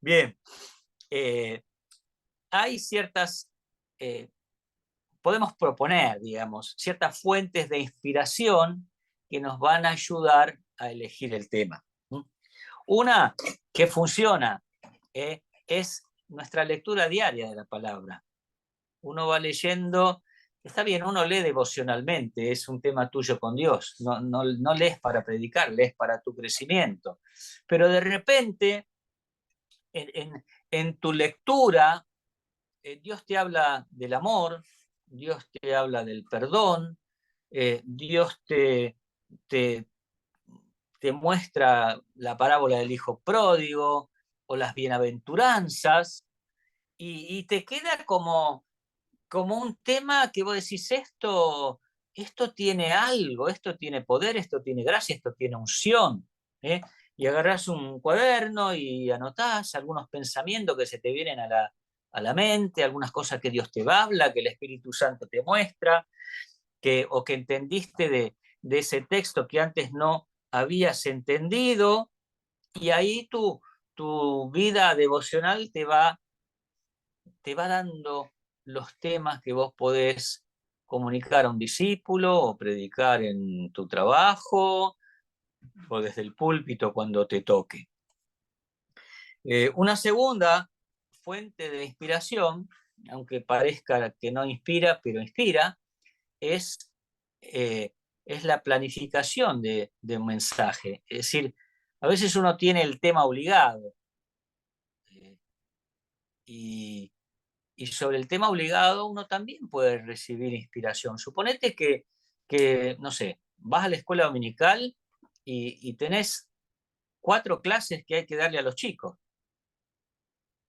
Bien, hay ciertas, podemos proponer, digamos, ciertas fuentes de inspiración que nos van a ayudar a elegir el tema. Una que funciona es nuestra lectura diaria de la palabra. Uno va leyendo Está bien, uno lee devocionalmente, es un tema tuyo con Dios, no lees para predicar, lees para tu crecimiento. Pero de repente, en tu lectura, Dios te habla del amor, Dios te habla del perdón, Dios te, te muestra la parábola del hijo pródigo o las bienaventuranzas, y te queda como un tema que vos decís, esto tiene algo, esto tiene poder, esto tiene gracia, esto tiene unción. ¿Eh? Y agarrás un cuaderno y anotás algunos pensamientos que se te vienen a la mente, algunas cosas que Dios te habla, que el Espíritu Santo te muestra, o que entendiste de ese texto que antes no habías entendido, y ahí tu vida devocional te va dando los temas que vos podés comunicar a un discípulo o predicar en tu trabajo o desde el púlpito cuando te toque. Una segunda fuente de inspiración, aunque parezca que no inspira, pero inspira, es, es la planificación de un mensaje. Es decir, a veces uno tiene el tema obligado, y sobre el tema obligado uno también puede recibir inspiración. Suponete no sé, vas a la escuela dominical y tenés 4 clases que hay que darle a los chicos.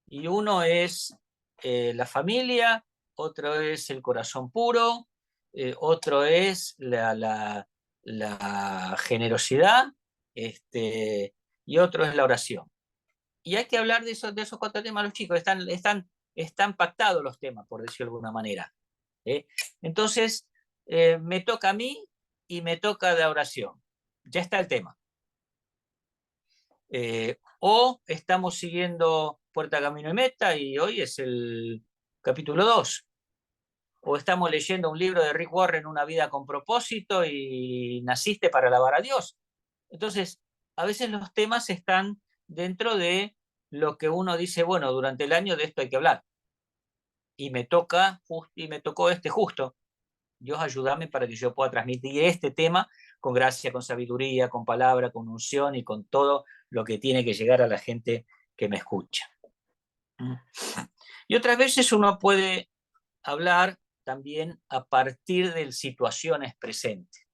Y uno es la familia, otro es el corazón puro, otro es la generosidad, y otro es la oración. Y hay que hablar de esos 4 temas a los chicos. Están pactados los temas, por decirlo de alguna manera. Entonces, me toca a mí y me toca la oración. Ya está el tema. O estamos siguiendo Puerta, Camino y Meta y hoy es el capítulo 2. O estamos leyendo un libro de Rick Warren, Una vida con propósito, y naciste para alabar a Dios. Entonces, a veces los temas están dentro de lo que uno dice, bueno, durante el año de esto hay que hablar. Y me tocó este justo. Dios, ayúdame para que yo pueda transmitir este tema con gracia, con sabiduría, con palabra, con unción y con todo lo que tiene que llegar a la gente que me escucha. Y otras veces uno puede hablar también a partir de situaciones presentes.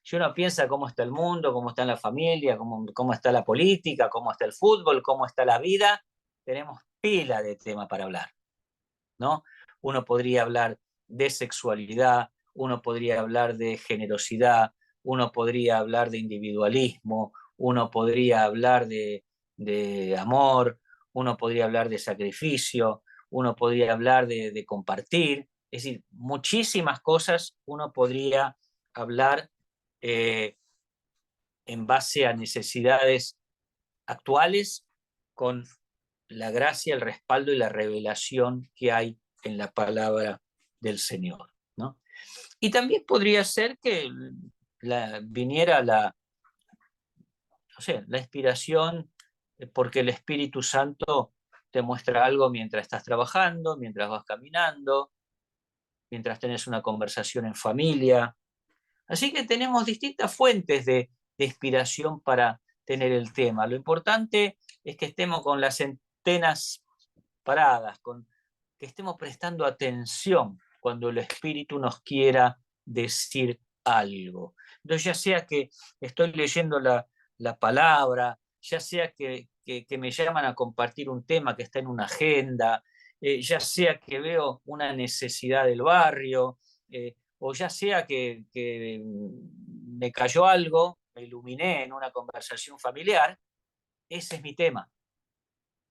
Si uno piensa cómo está el mundo, cómo está la familia, cómo está la política, cómo está el fútbol, cómo está la vida, tenemos pila de tema para hablar, ¿no? Uno podría hablar de sexualidad, uno podría hablar de generosidad, uno podría hablar de individualismo, uno podría hablar de amor, uno podría hablar de sacrificio, uno podría hablar de compartir. Es decir, muchísimas cosas uno podría hablar en base a necesidades actuales, con la gracia, el respaldo y la revelación que hay en la palabra del Señor, ¿no? Y también podría ser que viniera la inspiración, porque el Espíritu Santo te muestra algo mientras estás trabajando, mientras vas caminando, mientras tenés una conversación en familia. Así que tenemos distintas fuentes de inspiración para tener el tema. Lo importante es que estemos con las antenas paradas, que estemos prestando atención cuando el Espíritu nos quiera decir algo. Entonces, ya sea que estoy leyendo la palabra, ya sea que me llaman a compartir un tema que está en una agenda, ya sea que veo una necesidad del barrio, o ya sea que me cayó algo, me iluminé en una conversación familiar, ese es mi tema.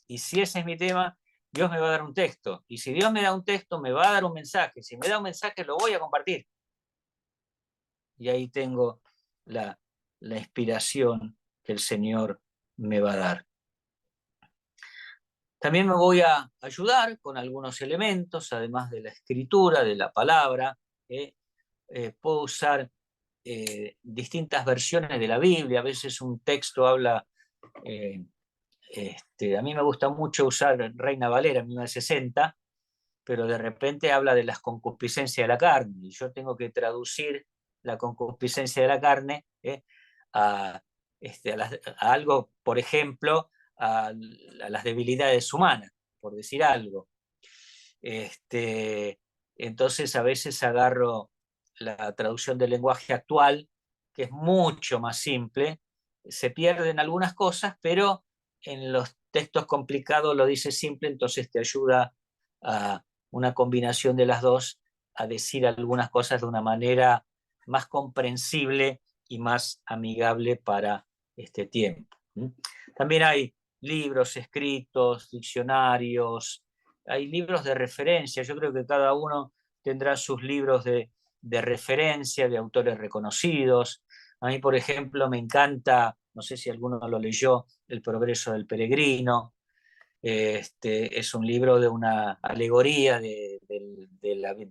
Y si ese es mi tema, Dios me va a dar un texto. Y si Dios me da un texto, me va a dar un mensaje. Si me da un mensaje, lo voy a compartir. Y ahí tengo la inspiración que el Señor me va a dar. También me voy a ayudar con algunos elementos, además de la escritura, de la palabra. Puedo usar distintas versiones de la Biblia. A veces un texto habla... a mí me gusta mucho usar Reina Valera 1960, pero de repente habla de las concupiscencias de la carne, y yo tengo que traducir la concupiscencia de la carne a, a algo, por ejemplo, a las debilidades humanas, por decir algo. Entonces a veces agarro la traducción del lenguaje actual, que es mucho más simple, se pierden algunas cosas, pero en los textos complicados lo dice simple, entonces te ayuda a una combinación de las dos a decir algunas cosas de una manera más comprensible y más amigable para este tiempo. También hay libros escritos, diccionarios, hay libros de referencia. Yo creo que cada uno tendrá sus libros de referencia, de autores reconocidos. A mí, por ejemplo, me encanta, no sé si alguno lo leyó, El progreso del peregrino. Es un libro de una alegoría de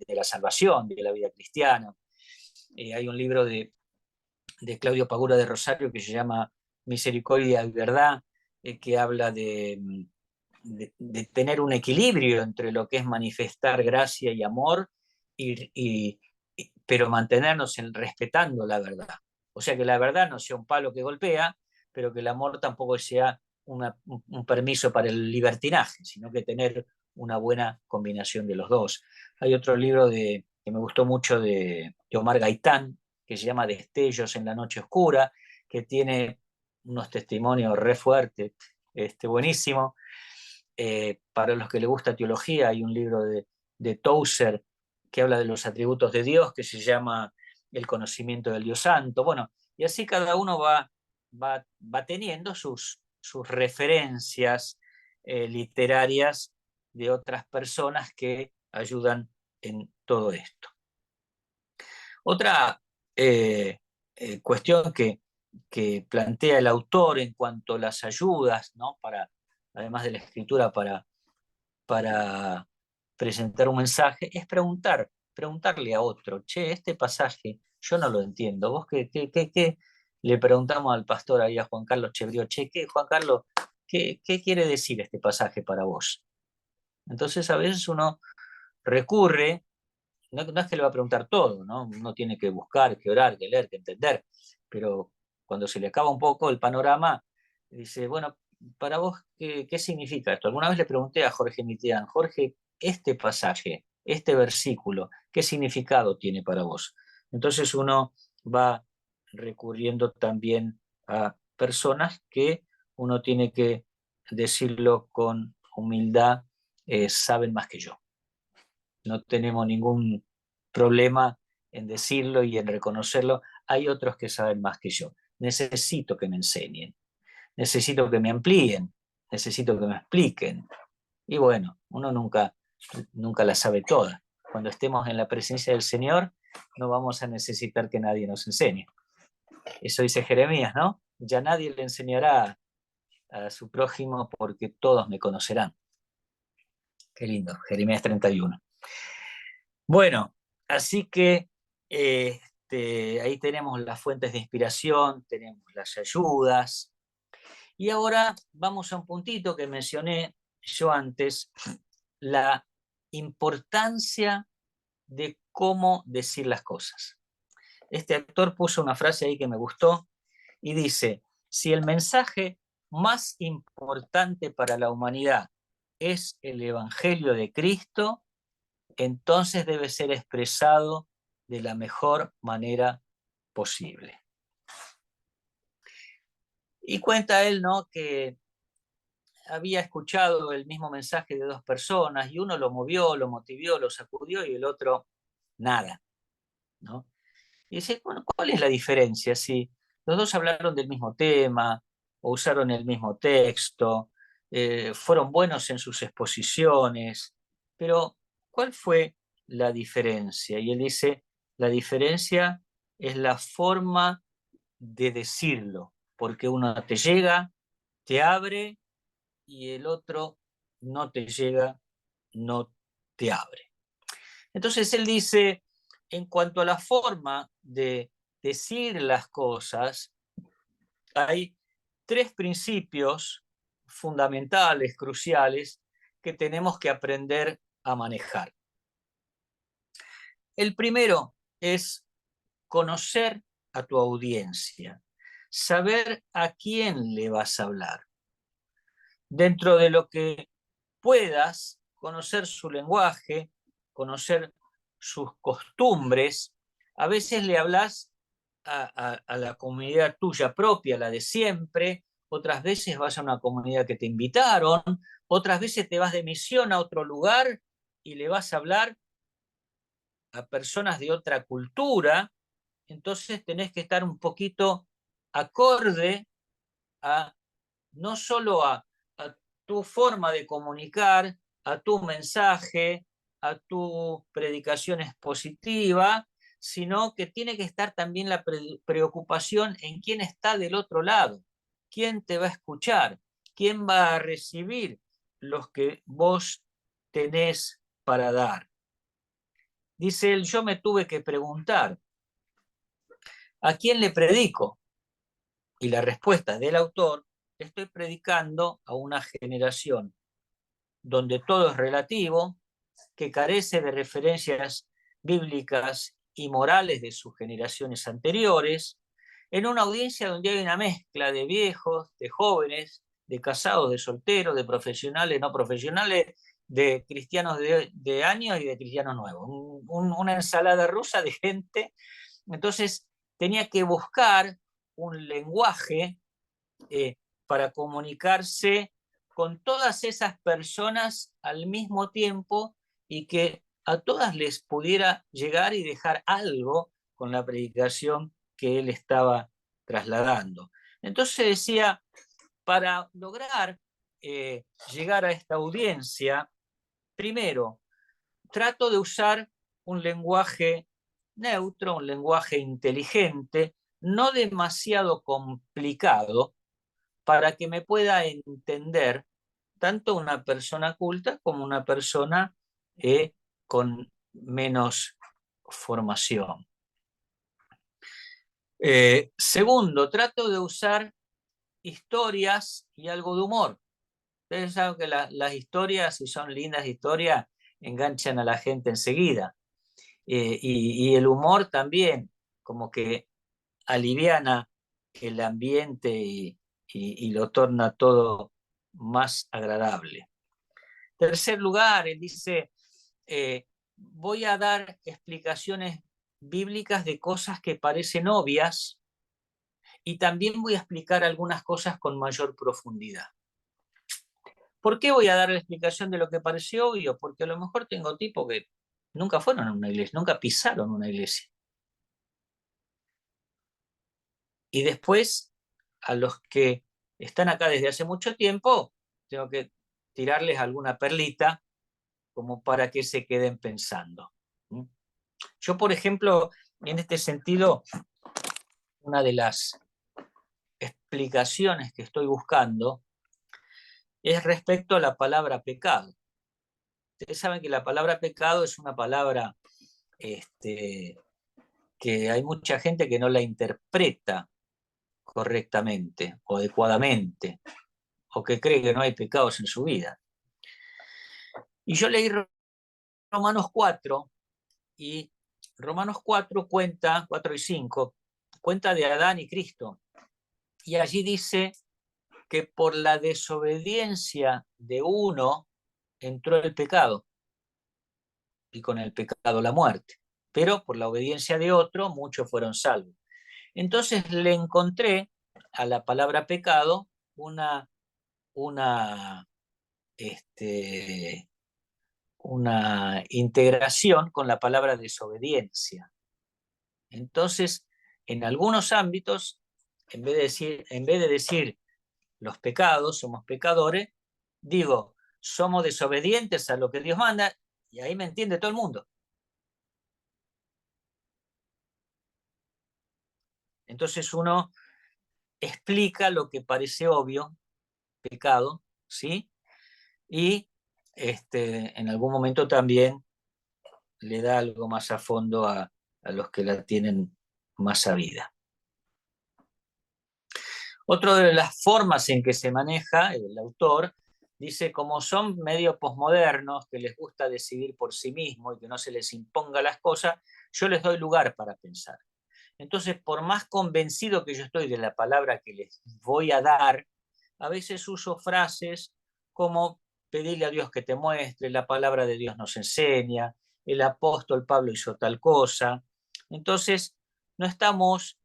la salvación, de la vida cristiana. Hay un libro de Claudio Pagura de Rosario que se llama Misericordia y Verdad, que habla de tener un equilibrio entre lo que es manifestar gracia y amor, pero mantenernos respetando la verdad. O sea, que la verdad no sea un palo que golpea, pero que el amor tampoco sea un permiso para el libertinaje, sino que tener una buena combinación de los dos. Hay otro libro que me gustó mucho de Omar Gaitán, que se llama Destellos en la noche oscura, que tiene unos testimonios re fuertes, buenísimo. Para los que les gusta teología, hay un libro de Tozer que habla de los atributos de Dios, que se llama El conocimiento del Dios Santo. Bueno, y así cada uno va teniendo sus referencias literarias de otras personas que ayudan en todo esto. Otra cuestión que plantea el autor en cuanto a las ayudas, ¿no? Además de la escritura para presentar un mensaje, es preguntarle a otro, che, este pasaje yo no lo entiendo, vos qué le preguntamos al pastor ahí a Juan Carlos Chevrió, che, Juan Carlos, ¿qué quiere decir este pasaje para vos? Entonces a veces uno recurre, no es que le va a preguntar todo, ¿no? Uno tiene que buscar, que orar, que leer, que entender, pero cuando se le acaba un poco el panorama, dice, bueno, para vos, ¿qué significa esto? Alguna vez le pregunté a Jorge Mitián, Jorge, este pasaje, este versículo, ¿qué significado tiene para vos? Entonces uno va recurriendo también a personas que uno tiene que decirlo con humildad, saben más que yo. No tenemos ningún problema en decirlo y en reconocerlo. Hay otros que saben más que yo. Necesito que me enseñen, necesito que me amplíen, necesito que me expliquen. Y bueno, uno nunca la sabe toda. Cuando estemos en la presencia del Señor, no vamos a necesitar que nadie nos enseñe. Eso dice Jeremías, ¿no? Ya nadie le enseñará a su prójimo porque todos me conocerán. Qué lindo, Jeremías 31. Bueno, así que ahí tenemos las fuentes de inspiración, tenemos las ayudas. Y ahora vamos a un puntito que mencioné yo antes, la importancia de cómo decir las cosas. Este actor puso una frase ahí que me gustó y dice, si el mensaje más importante para la humanidad es el Evangelio de Cristo, entonces debe ser expresado de la mejor manera posible. Y cuenta él, ¿no?, que había escuchado el mismo mensaje de dos personas y uno lo movió, lo motivó, lo sacudió y el otro nada, ¿no? Y dice, bueno, ¿cuál es la diferencia? Si los dos hablaron del mismo tema o usaron el mismo texto, fueron buenos en sus exposiciones, pero ¿cuál fue la diferencia? Y él dice, la diferencia es la forma de decirlo, porque uno te llega, te abre y el otro no te llega, no te abre. Entonces él dice, en cuanto a la forma de decir las cosas, hay tres principios fundamentales, cruciales, que tenemos que aprender a manejar. El primero es conocer a tu audiencia, saber a quién le vas a hablar. Dentro de lo que puedas, conocer su lenguaje, conocer sus costumbres. A veces le hablas a la comunidad tuya propia, la de siempre, otras veces vas a una comunidad que te invitaron, otras veces te vas de misión a otro lugar y le vas a hablar a personas de otra cultura, entonces tenés que estar un poquito acorde a no solo a tu forma de comunicar, a tu mensaje, a tu predicación expositiva, sino que tiene que estar también la preocupación en quién está del otro lado, quién te va a escuchar, quién va a recibir los que vos tenés para dar. Dice él, yo me tuve que preguntar, ¿a quién le predico? Y la respuesta del autor, estoy predicando a una generación donde todo es relativo, que carece de referencias bíblicas y morales de sus generaciones anteriores, en una audiencia donde hay una mezcla de viejos, de jóvenes, de casados, de solteros, de profesionales, no profesionales, de cristianos de años y de cristianos nuevos. Una ensalada rusa de gente. Entonces tenía que buscar un lenguaje para comunicarse con todas esas personas al mismo tiempo y que a todas les pudiera llegar y dejar algo con la predicación que él estaba trasladando. Entonces decía, para lograr llegar a esta audiencia, primero, trato de usar un lenguaje neutro, un lenguaje inteligente, no demasiado complicado, para que me pueda entender tanto una persona culta como una persona con menos formación. Segundo, trato de usar historias y algo de humor. Ustedes saben que las historias, si son lindas historias, enganchan a la gente enseguida. Y el humor también, como que aliviana el ambiente y lo torna todo más agradable. Tercer lugar, él dice, voy a dar explicaciones bíblicas de cosas que parecen obvias y también voy a explicar algunas cosas con mayor profundidad. ¿Por qué voy a dar la explicación de lo que parece obvio? Porque a lo mejor tengo tipos que nunca fueron a una iglesia, nunca pisaron una iglesia. Y después, a los que están acá desde hace mucho tiempo, tengo que tirarles alguna perlita como para que se queden pensando. Yo, por ejemplo, en este sentido, una de las explicaciones que estoy buscando es respecto a la palabra pecado. Ustedes saben que la palabra pecado es una palabra que hay mucha gente que no la interpreta correctamente o adecuadamente, o que cree que no hay pecados en su vida. Y yo leí Romanos 4, y Romanos 4 cuenta, 4 y 5, cuenta de Adán y Cristo. Y allí dice que por la desobediencia de uno entró el pecado, y con el pecado la muerte. Pero por la obediencia de otro, muchos fueron salvos. Entonces le encontré a la palabra pecado una integración con la palabra desobediencia. Entonces, en algunos ámbitos, en vez de decir los pecados, somos pecadores, digo, somos desobedientes a lo que Dios manda, y ahí me entiende todo el mundo. Entonces uno explica lo que parece obvio, pecado, ¿sí? Y en algún momento también le da algo más a fondo a los que la tienen más sabida. Otra de las formas en que se maneja el autor dice, como son medio posmodernos, que les gusta decidir por sí mismos y que no se les imponga las cosas, yo les doy lugar para pensar. Entonces, por más convencido que yo estoy de la palabra que les voy a dar, a veces uso frases como pedirle a Dios que te muestre, la palabra de Dios nos enseña, el apóstol Pablo hizo tal cosa. Entonces, no estamos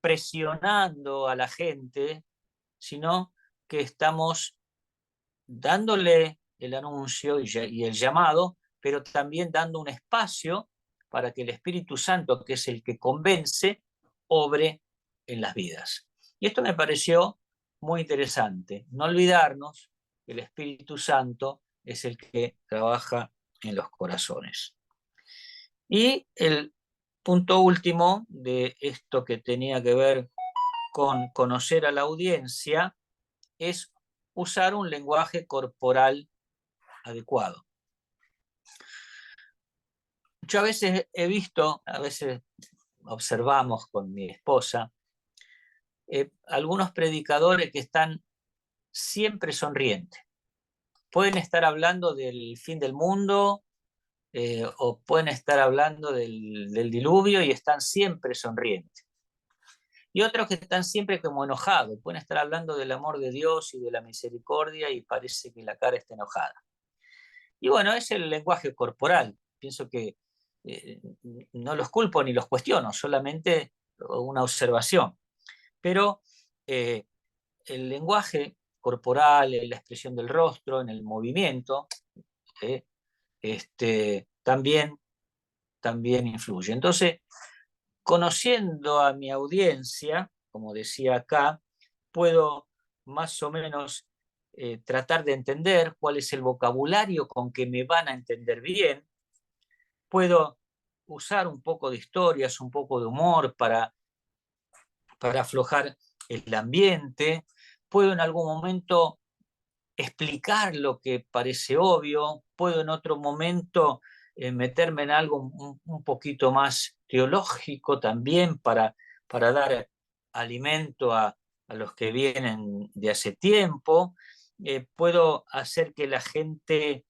presionando a la gente, sino que estamos dándole el anuncio y el llamado, pero también dando un espacio para que el Espíritu Santo, que es el que convence, obre en las vidas. Y esto me pareció muy interesante. No olvidarnos que el Espíritu Santo es el que trabaja en los corazones. Y el punto último de esto que tenía que ver con conocer a la audiencia es usar un lenguaje corporal adecuado. Yo a veces he visto, a veces observamos con mi esposa, algunos predicadores que están siempre sonrientes. Pueden estar hablando del fin del mundo o pueden estar hablando del diluvio y están siempre sonrientes. Y otros que están siempre como enojados, pueden estar hablando del amor de Dios y de la misericordia y parece que la cara está enojada. Y bueno, es el lenguaje corporal. Pienso que no los culpo ni los cuestiono, solamente una observación. Pero el lenguaje corporal, la expresión del rostro, en el movimiento, también influye. Entonces, conociendo a mi audiencia, como decía acá, puedo más o menos tratar de entender cuál es el vocabulario con que me van a entender bien. Puedo usar un poco de historias, un poco de humor para aflojar el ambiente. Puedo en algún momento explicar lo que parece obvio. Puedo en otro momento meterme en algo un poquito más teológico también para dar alimento a los que vienen de hace tiempo. Puedo hacer que la gente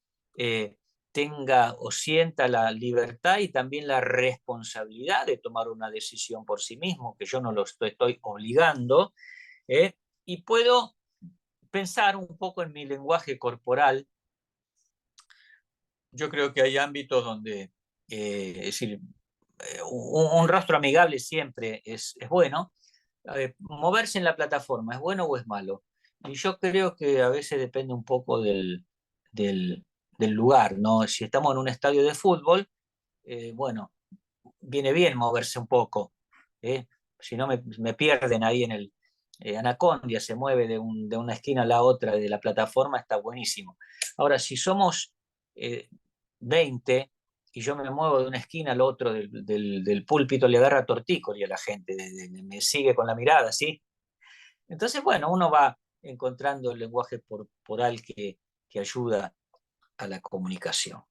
tenga o sienta la libertad y también la responsabilidad de tomar una decisión por sí mismo, que yo no lo estoy obligando, y puedo pensar un poco en mi lenguaje corporal. Yo creo que hay ámbitos donde, es decir, un rostro amigable siempre es bueno. Moverse en la plataforma, ¿es bueno o es malo? Y yo creo que a veces depende un poco del lugar, ¿no? Si estamos en un estadio de fútbol, bueno, viene bien moverse un poco, si no me pierden ahí en el Anacondia, se mueve de una esquina a la otra de la plataforma, está buenísimo. Ahora, si somos 20 y yo me muevo de una esquina al otro del púlpito, le agarra tortícolis a la gente, me sigue con la mirada, ¿sí? Entonces, bueno, uno va encontrando el lenguaje corporal que ayuda a la comunicación.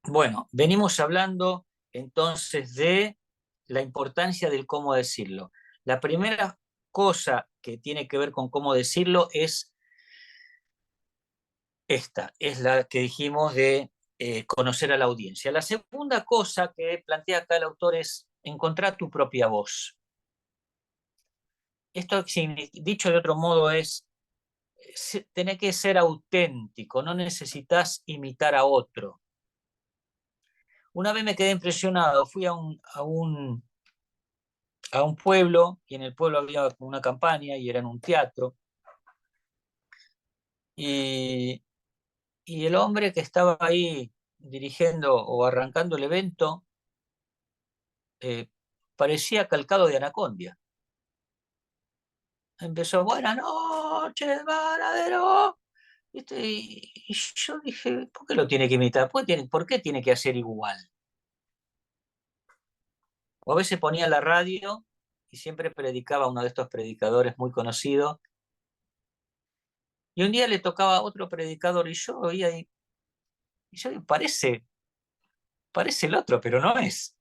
Bueno, venimos hablando entonces de la importancia del cómo decirlo. La primera cosa que tiene que ver con cómo decirlo es esta, es la que dijimos de conocer a la audiencia. La segunda cosa que plantea acá el autor es encontrar tu propia voz. Esto, dicho de otro modo, es tener que ser auténtico, no necesitas imitar a otro. Una vez me quedé impresionado, fui a un pueblo, y en el pueblo había una campaña y era en un teatro, y el hombre que estaba ahí dirigiendo o arrancando el evento parecía calcado de Anacondia. Empezó, buenas noches, Varadero. Y yo dije, ¿por qué lo tiene que imitar? ¿Por qué tiene que hacer igual? O a veces ponía la radio y siempre predicaba uno de estos predicadores muy conocidos. Y un día le tocaba a otro predicador y yo oía y yo digo, parece el otro, pero no es.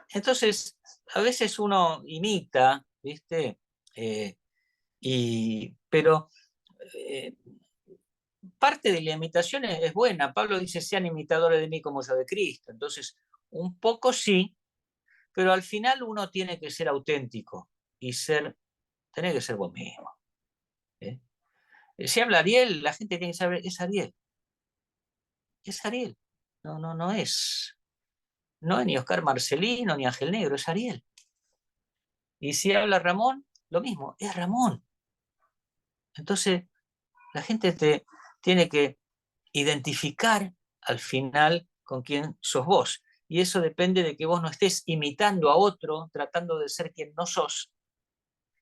Entonces, a veces uno imita, ¿viste? Pero parte de la imitación es buena. Pablo dice, sean imitadores de mí como yo de Cristo. Entonces, un poco sí, pero al final uno tiene que ser auténtico y tener que ser vos mismo. Si habla Ariel, la gente tiene que saber, es Ariel. Es Ariel. No es. No es ni Oscar Marcelino, ni Ángel Negro, es Ariel. Y si habla Ramón, lo mismo, es Ramón. Entonces, la gente tiene que identificar al final con quién sos vos. Y eso depende de que vos no estés imitando a otro, tratando de ser quien no sos,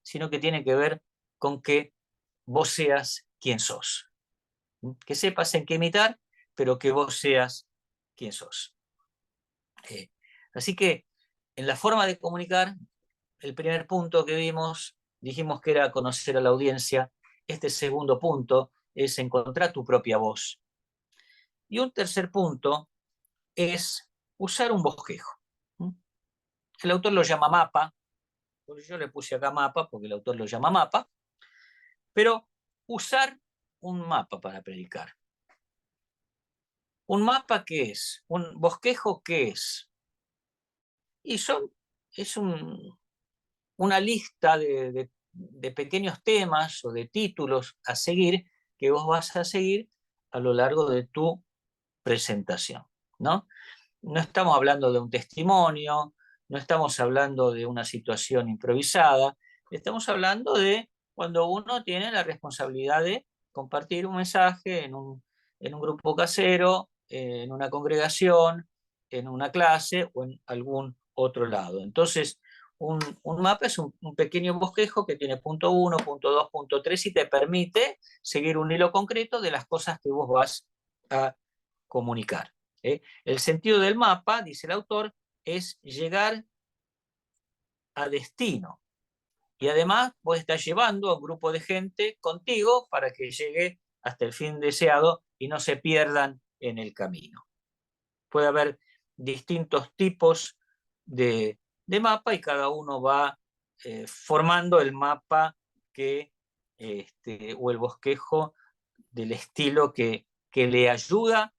sino que tiene que ver con que vos seas quien sos. Que sepas en qué imitar, pero que vos seas quien sos. Así que en la forma de comunicar, el primer punto que vimos, dijimos que era conocer a la audiencia. Este segundo punto es encontrar tu propia voz. Y un tercer punto es usar un bosquejo. El autor lo llama mapa, yo le puse acá mapa porque el autor lo llama mapa, pero usar un mapa para predicar. ¿Un mapa qué es? ¿Un bosquejo qué es? Y es una lista de pequeños temas o de títulos a seguir que vos vas a seguir a lo largo de tu presentación, ¿no? No estamos hablando de un testimonio, no estamos hablando de una situación improvisada, estamos hablando de cuando uno tiene la responsabilidad de compartir un mensaje en un grupo casero, en una congregación, en una clase o en algún otro lado. Entonces, un mapa es un pequeño bosquejo que tiene punto 1, punto 2, punto 3 y te permite seguir un hilo concreto de las cosas que vos vas a comunicar. El sentido del mapa, dice el autor, es llegar a destino. Y además vos estás llevando a un grupo de gente contigo para que llegue hasta el fin deseado y no se pierdan en el camino. Puede haber distintos tipos de mapa y cada uno va formando el mapa o el bosquejo del estilo que le ayuda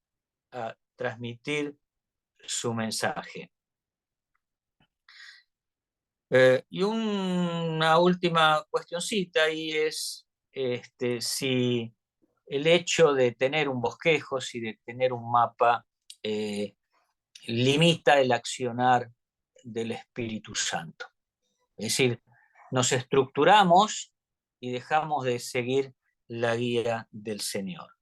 a transmitir su mensaje. Y una última cuestioncita y es si el hecho de tener un bosquejo, si de tener un mapa, limita el accionar del Espíritu Santo. Es decir, nos estructuramos y dejamos de seguir la guía del Señor.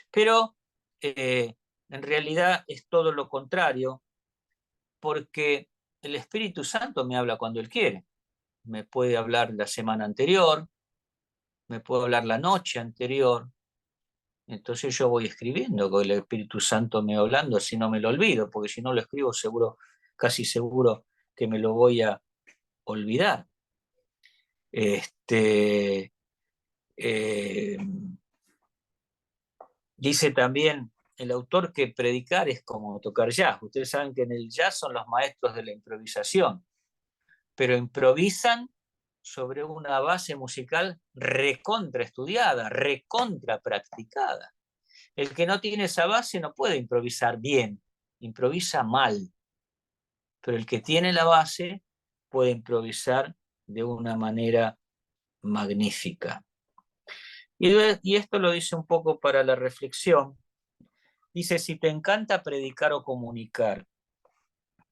Pero en realidad es todo lo contrario, porque el Espíritu Santo me habla cuando Él quiere. Me puede hablar la semana anterior, me puede hablar la noche anterior. Entonces yo voy escribiendo con el Espíritu Santo me hablando, así no me lo olvido, porque si no lo escribo casi seguro que me lo voy a olvidar. Dice también el autor que predicar es como tocar jazz. Ustedes saben que en el jazz son los maestros de la improvisación, pero improvisan sobre una base musical recontra estudiada, recontra practicada. El que no tiene esa base no puede improvisar bien, improvisa mal, pero el que tiene la base puede improvisar de una manera magnífica. Y esto lo dice un poco para la reflexión. Dice, si te encanta predicar o comunicar,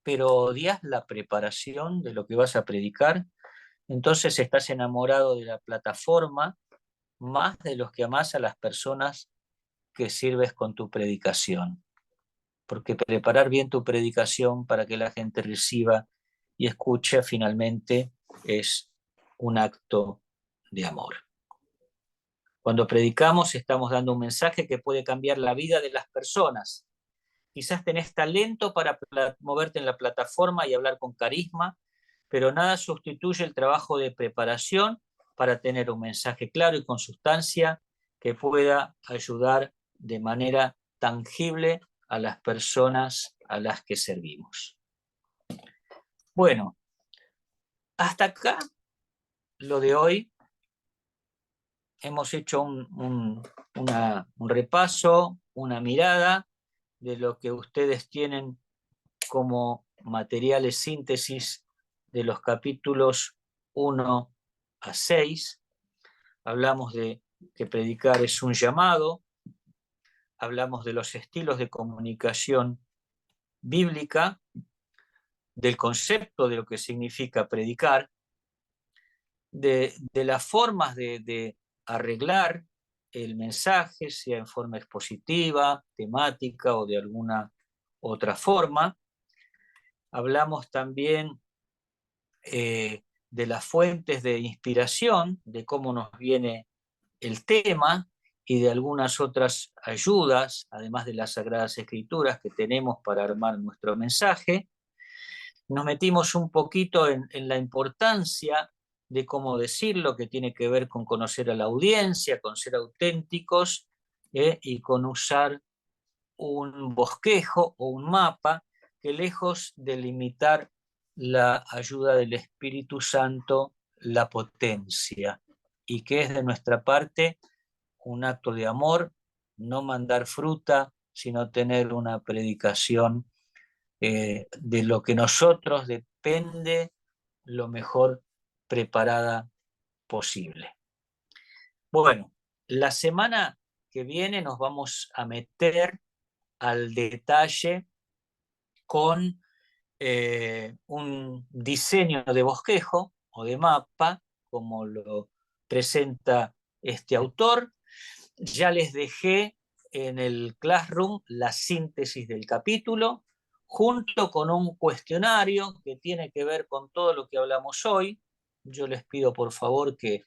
pero odias la preparación de lo que vas a predicar, entonces estás enamorado de la plataforma más de los que amás a las personas que sirves con tu predicación. Porque preparar bien tu predicación para que la gente reciba y escuche finalmente es un acto de amor. Cuando predicamos estamos dando un mensaje que puede cambiar la vida de las personas. Quizás tenés talento para moverte en la plataforma y hablar con carisma, pero nada sustituye el trabajo de preparación para tener un mensaje claro y con sustancia que pueda ayudar de manera tangible a las personas a las que servimos. Bueno, hasta acá lo de hoy. Hemos hecho un repaso, una mirada de lo que ustedes tienen como materiales síntesis de los capítulos 1 a 6. Hablamos de que predicar es un llamado, hablamos de los estilos de comunicación bíblica, del concepto de lo que significa predicar, de las formas de arreglar el mensaje, sea en forma expositiva, temática o de alguna otra forma. Hablamos también de las fuentes de inspiración, de cómo nos viene el tema y de algunas otras ayudas, además de las Sagradas Escrituras que tenemos para armar nuestro mensaje. Nos metimos un poquito en la importancia de cómo decirlo, que tiene que ver con conocer a la audiencia, con ser auténticos y con usar un bosquejo o un mapa que, lejos de limitar la ayuda del Espíritu Santo, la potencia, y que es de nuestra parte un acto de amor, no mandar fruta, sino tener una predicación de lo que nosotros depende lo mejor preparada posible. Bueno, la semana que viene nos vamos a meter al detalle con un diseño de bosquejo o de mapa, como lo presenta este autor. Ya les dejé en el Classroom la síntesis del capítulo, junto con un cuestionario que tiene que ver con todo lo que hablamos hoy. Yo les pido por favor que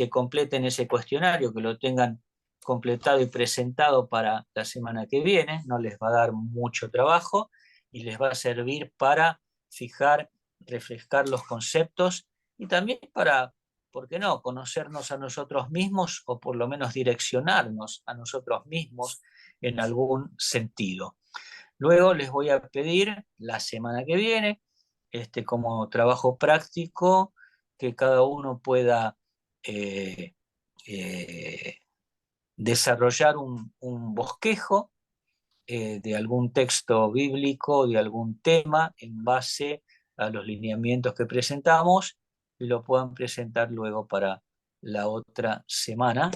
completen ese cuestionario, que lo tengan completado y presentado para la semana que viene. No les va a dar mucho trabajo y les va a servir para fijar, refrescar los conceptos y también para, ¿por qué no?, conocernos a nosotros mismos o por lo menos direccionarnos a nosotros mismos en algún sentido. Luego les voy a pedir la semana que viene, como trabajo práctico, que cada uno pueda desarrollar un bosquejo de algún texto bíblico, de algún tema, en base a los lineamientos que presentamos, y lo puedan presentar luego para la otra semana.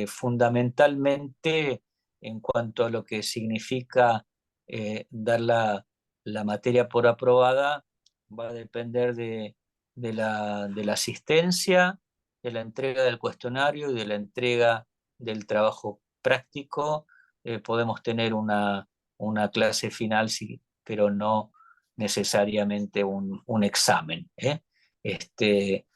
Fundamentalmente, en cuanto a lo que significa dar la materia por aprobada, va a depender de la asistencia, de la entrega del cuestionario y de la entrega del trabajo práctico. Podemos tener una clase final, sí, pero no necesariamente un examen.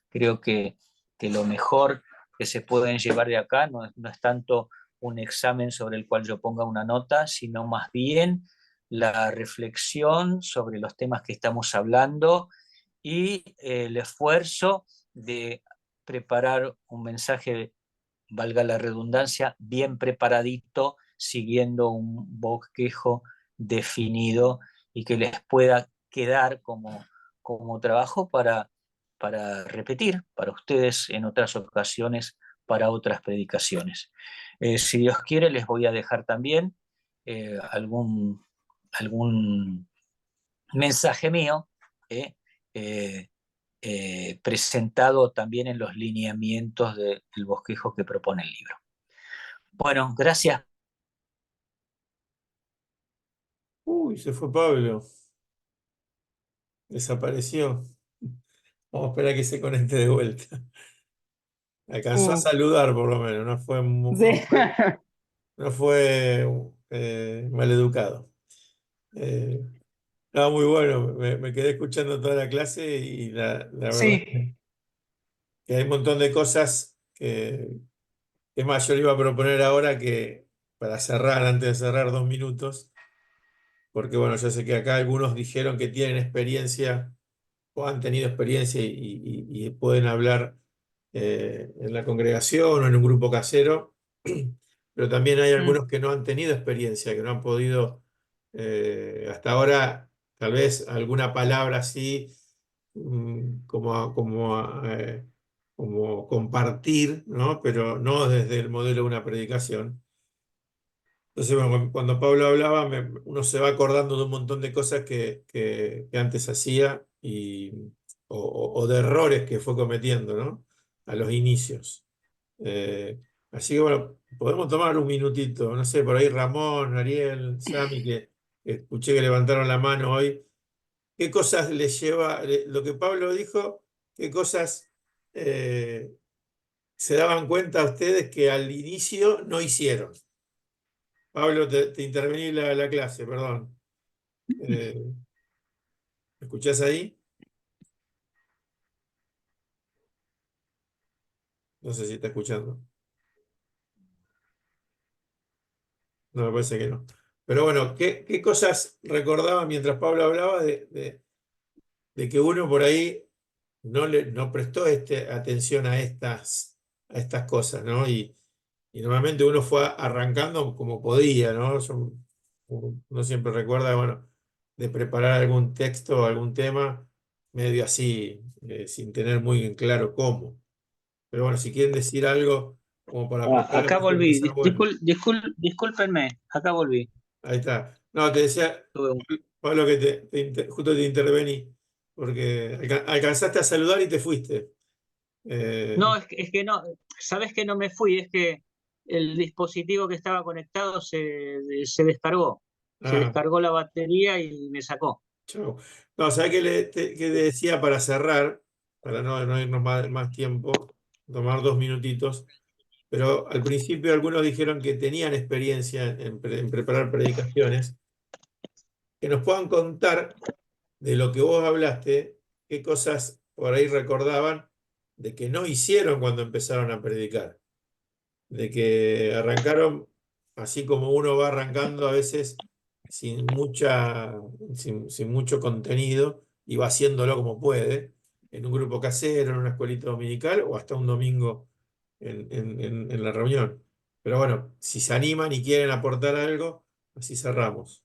Creo que lo mejor que se pueden llevar de acá no es tanto un examen sobre el cual yo ponga una nota, sino más bien la reflexión sobre los temas que estamos hablando y el esfuerzo de preparar un mensaje, valga la redundancia, bien preparadito, siguiendo un bosquejo definido y que les pueda quedar como trabajo para repetir para ustedes en otras ocasiones, para otras predicaciones. Si Dios quiere, les voy a dejar también algún mensaje mío eh, eh, presentado también en los lineamientos del bosquejo que propone el libro. Bueno, gracias. Uy, se fue Pablo. Desapareció. Vamos a esperar que se conecte de vuelta. Alcanzó a saludar por lo menos, Sí. no fue maleducado. No, muy bueno, me quedé escuchando toda la clase y la verdad Sí, que hay un montón de cosas que, es más, yo le iba a proponer ahora que para cerrar, antes de cerrar 2 minutos, porque bueno, yo sé que acá algunos dijeron que tienen experiencia o han tenido experiencia y pueden hablar en la congregación o en un grupo casero, pero también hay mm, algunos que no han tenido experiencia, que no han podido hasta ahora, tal vez alguna palabra así, como como compartir, ¿no? Pero no desde el modelo de una predicación. Entonces, bueno, cuando Pablo hablaba, uno se va acordando de un montón de cosas que antes hacía o de errores que fue cometiendo, ¿no? A los inicios. Así que bueno, podemos tomar un minutito, no sé, por ahí Ramón, Ariel, Sami, que escuché que levantaron la mano hoy. ¿Qué cosas les lleva, lo que Pablo dijo, qué cosas se daban cuenta ustedes que al inicio no hicieron? Pablo, te intervení la clase, perdón. ¿Me escuchás ahí? No sé si está escuchando. No, me parece que no. Pero bueno, ¿qué cosas recordaba mientras Pablo hablaba de que uno por ahí no prestó atención a estas cosas, ¿no? Y normalmente uno fue arrancando como podía, ¿no? Uno siempre recuerda, bueno, de preparar algún texto o algún tema medio así, sin tener muy en claro cómo. Pero bueno, si quieren decir algo como para prestar Acá atención, volví, puede ser bueno. discúlpenme, acá volví. Ahí está. No, te decía, Tuve Pablo, que justo te intervení, porque alcanzaste a saludar y te fuiste. No, Eh, es que no, sabes que no me fui, es que el dispositivo que estaba conectado se descargó. Se ah, descargó la batería y me sacó. chao. No, ¿sabés qué le decía para cerrar? Para no irnos más tiempo, tomar 2 minutitos. Pero al principio algunos dijeron que tenían experiencia en preparar predicaciones, que nos puedan contar de lo que vos hablaste, qué cosas por ahí recordaban de que no hicieron cuando empezaron a predicar, de que arrancaron así como uno va arrancando a veces sin mucho contenido y va haciéndolo como puede, en un grupo casero, en una escuelita dominical o hasta un domingo en la reunión. Pero bueno, si se animan y quieren aportar algo, así cerramos.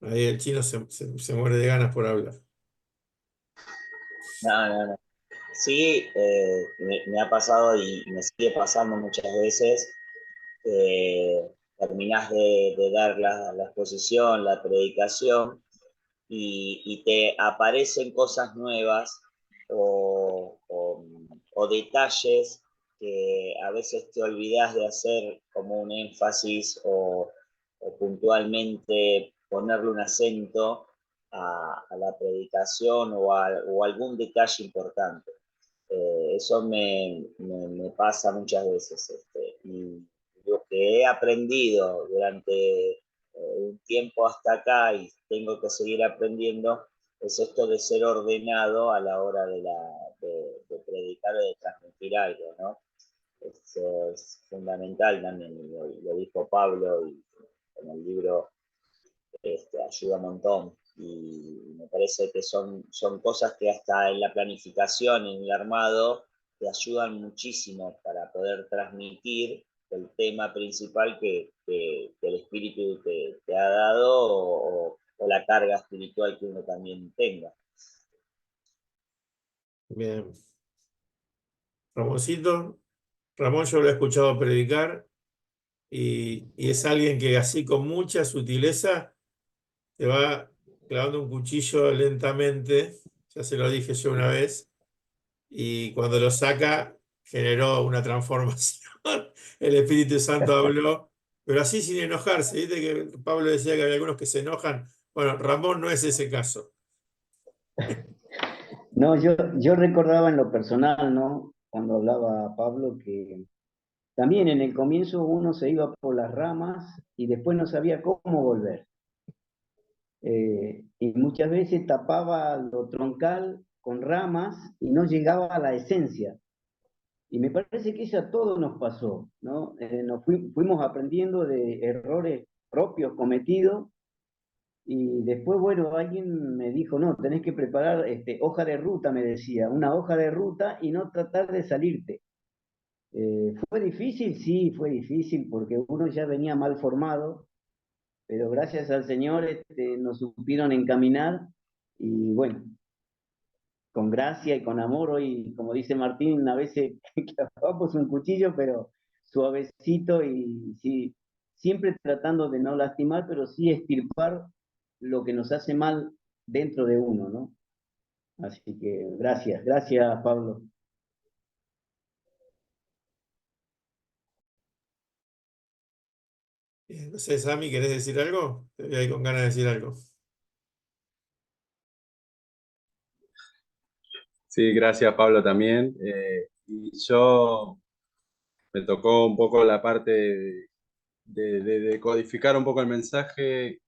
Ahí el chino se muere de ganas por hablar. No, no, no. Sí, me ha pasado y me sigue pasando muchas veces. Terminás de dar la exposición, la predicación, y te aparecen cosas nuevas o detalles que a veces te olvidas de hacer como un énfasis o puntualmente ponerle un acento a la predicación o algún detalle importante. Eso me pasa muchas veces. Y lo que he aprendido durante un tiempo hasta acá y tengo que seguir aprendiendo es esto de ser ordenado a la hora de predicar o de transmitir algo, ¿no? Eso es fundamental también, lo dijo Pablo y en el libro ayuda un montón. Y me parece que son cosas que hasta en la planificación, en el armado, te ayudan muchísimo para poder transmitir el tema principal que el espíritu te ha dado o la carga espiritual que uno también tenga. Bien. Ramoncito, Ramón yo lo he escuchado predicar y es alguien que así con mucha sutileza te va clavando un cuchillo lentamente, ya se lo dije yo una vez, y cuando lo saca generó una transformación. El Espíritu Santo habló, pero así sin enojarse. Viste que Pablo decía que había algunos que se enojan. Bueno, Ramón no es ese caso. No, yo recordaba en lo personal, ¿no? Cuando hablaba Pablo, que también en el comienzo uno se iba por las ramas y después no sabía cómo volver. Y muchas veces tapaba lo troncal con ramas y no llegaba a la esencia. Y me parece que eso a todos nos pasó, ¿no? Fuimos aprendiendo de errores propios cometidos y después, bueno, alguien me dijo, no, tenés que preparar hoja de ruta, me decía, una hoja de ruta y no tratar de salirte. ¿Fue difícil? Sí, fue difícil porque uno ya venía mal formado, pero gracias al Señor nos supieron encaminar y bueno, con gracia y con amor. Hoy, como dice Martín, a veces clavamos un cuchillo, pero suavecito y sí, siempre tratando de no lastimar, pero sí extirpar lo que nos hace mal dentro de uno, ¿no? Así que gracias Pablo. No sé, Sami, ¿querés decir algo? Te veo ahí con ganas de decir algo. Sí, gracias Pablo también. Y yo me tocó un poco la parte de codificar un poco el mensaje.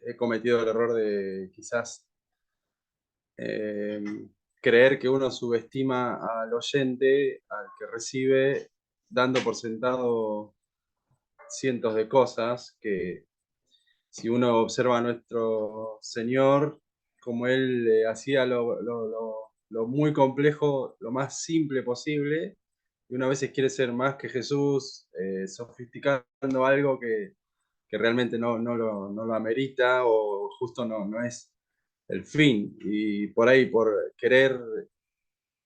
He cometido el error de quizás eh, creer que uno subestima al oyente, al que recibe, dando por sentado cientos de cosas que si uno observa a nuestro Señor, como Él hacía lo muy complejo, lo más simple posible, y uno a veces quiere ser más que Jesús, sofisticando algo que realmente no lo amerita o justo no es el fin. Y por ahí, por querer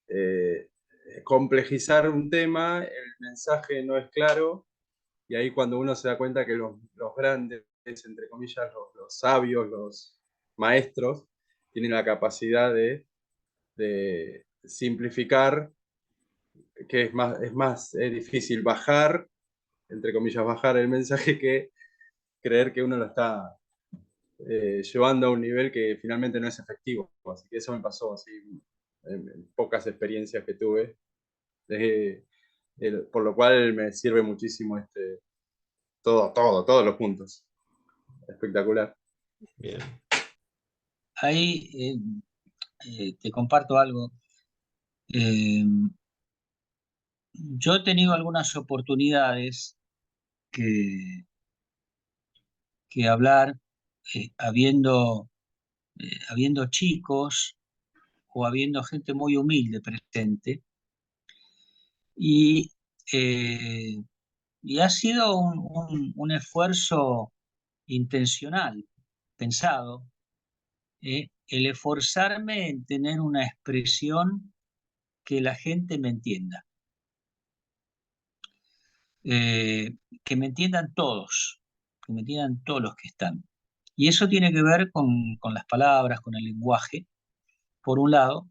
eh, complejizar un tema, el mensaje no es claro, y ahí cuando uno se da cuenta que los grandes, entre comillas, los sabios, los maestros, tienen la capacidad de simplificar, que es más difícil bajar, entre comillas, bajar el mensaje que creer que uno lo está llevando a un nivel que finalmente no es efectivo. Así que eso me pasó así en pocas experiencias que tuve, por lo cual me sirve muchísimo todos los puntos. Espectacular. Bien. Ahí te comparto algo. Yo he tenido algunas oportunidades que hablar habiendo chicos o habiendo gente muy humilde presente y, eh, y ha sido un esfuerzo intencional, pensado, el esforzarme en tener una expresión que la gente me entienda, eh, que me entiendan todos, que me entiendan todos los que están. Y eso tiene que ver con las palabras, con el lenguaje, por un lado,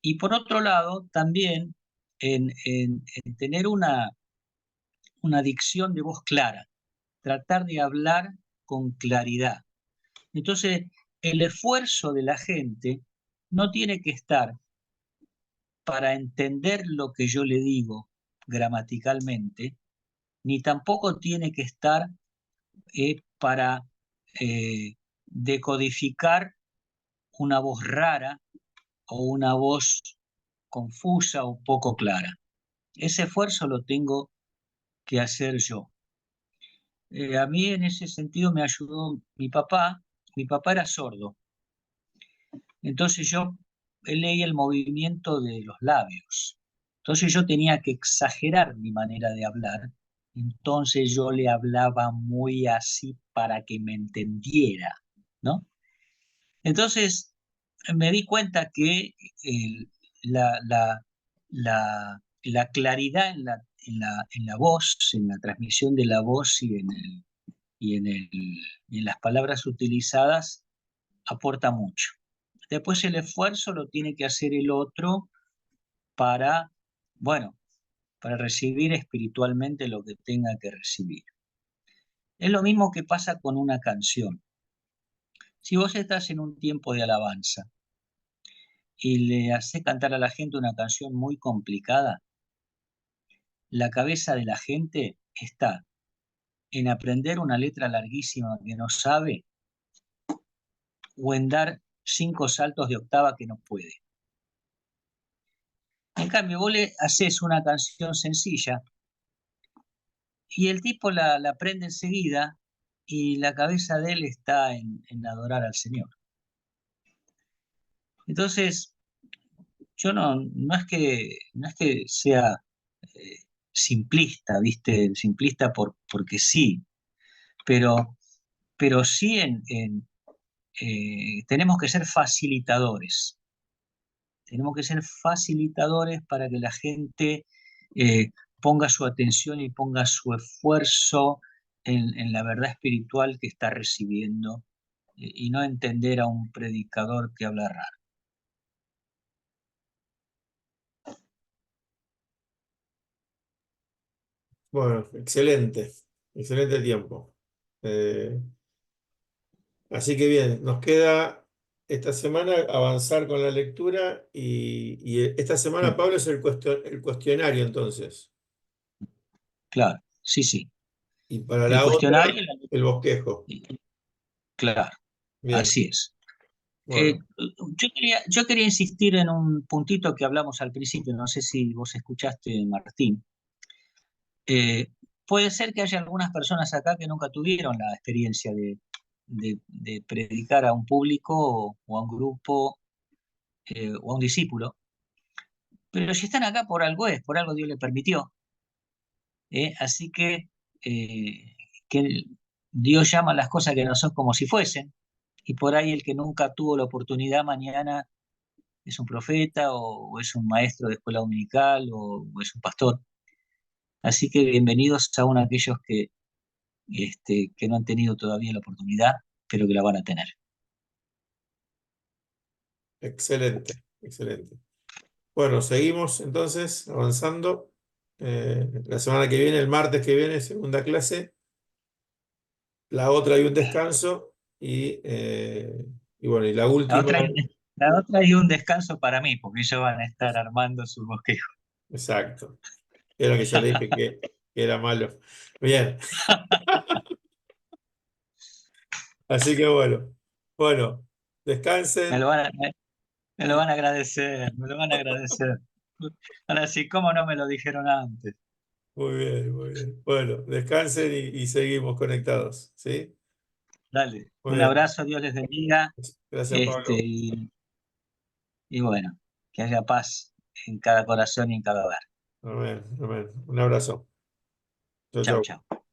y por otro lado también en tener una dicción de voz clara, tratar de hablar con claridad. Entonces, el esfuerzo de la gente no tiene que estar para entender lo que yo le digo gramaticalmente, ni tampoco tiene que estar para decodificar una voz rara o una voz confusa o poco clara. Ese esfuerzo lo tengo que hacer yo. A mí en ese sentido me ayudó mi papá. Mi papá era sordo. Entonces yo leía el movimiento de los labios. Entonces yo tenía que exagerar mi manera de hablar. Entonces yo le hablaba muy así para que me entendiera, ¿no? Entonces me di cuenta que la, la, la claridad en la voz, en la transmisión de la voz y en las palabras utilizadas aporta mucho. Después el esfuerzo lo tiene que hacer el otro para, bueno, para recibir espiritualmente lo que tenga que recibir. Es lo mismo que pasa con una canción. Si vos estás en un tiempo de alabanza y le haces cantar a la gente una canción muy complicada, la cabeza de la gente está en aprender una letra larguísima que no sabe o en dar 5 saltos de octava que no puede. En cambio, vos le haces una canción sencilla y el tipo la aprende enseguida y la cabeza de él está en adorar al Señor. Entonces, yo no es que sea simplista, ¿viste? Simplista porque sí, pero sí tenemos que ser facilitadores. Tenemos que ser facilitadores para que la gente ponga su atención y ponga su esfuerzo en la verdad espiritual que está recibiendo y no entender a un predicador que habla raro. Bueno, excelente, excelente tiempo. Así que bien, nos queda esta semana avanzar con la lectura y esta semana, Pablo, es el cuestionario entonces. Claro, sí, sí. Y para El la otra, cuestionario, el bosquejo. claro, Bien, así es. bueno, Yo quería insistir en un puntito que hablamos al principio, no sé si vos escuchaste, Martín. Eh, Puede ser que haya algunas personas acá que nunca tuvieron la experiencia de predicar a un público o a un grupo o a un discípulo, pero si están acá por algo es, por algo Dios les permitió. Así que Dios llama las cosas que no son como si fuesen, y por ahí el que nunca tuvo la oportunidad mañana es un profeta o es un maestro de escuela dominical o es un pastor. Así que bienvenidos a uno de aquellos que no han tenido todavía la oportunidad, pero que la van a tener. excelente, excelente. Bueno, seguimos entonces avanzando. La semana que viene, el martes que viene, segunda clase. La otra hay un descanso y bueno, y la La última, otra, la otra hay un descanso para mí, porque ellos van a estar armando su bosquejo. exacto. Era que ya le dije que era malo. Bien, así que bueno, Me lo descansen. van a, me lo van a agradecer, me lo van a agradecer. Van a decir, ¿cómo no me lo dijeron antes? Muy bien, muy bien. Bueno, descansen y seguimos conectados, ¿sí? Dale, Muy un bien. abrazo, Dios les bendiga, Gracias, este, Pablo. y bueno, que haya paz en cada corazón y en cada hogar. Amén, amén. Un abrazo. Chau, Chau, chau. chau.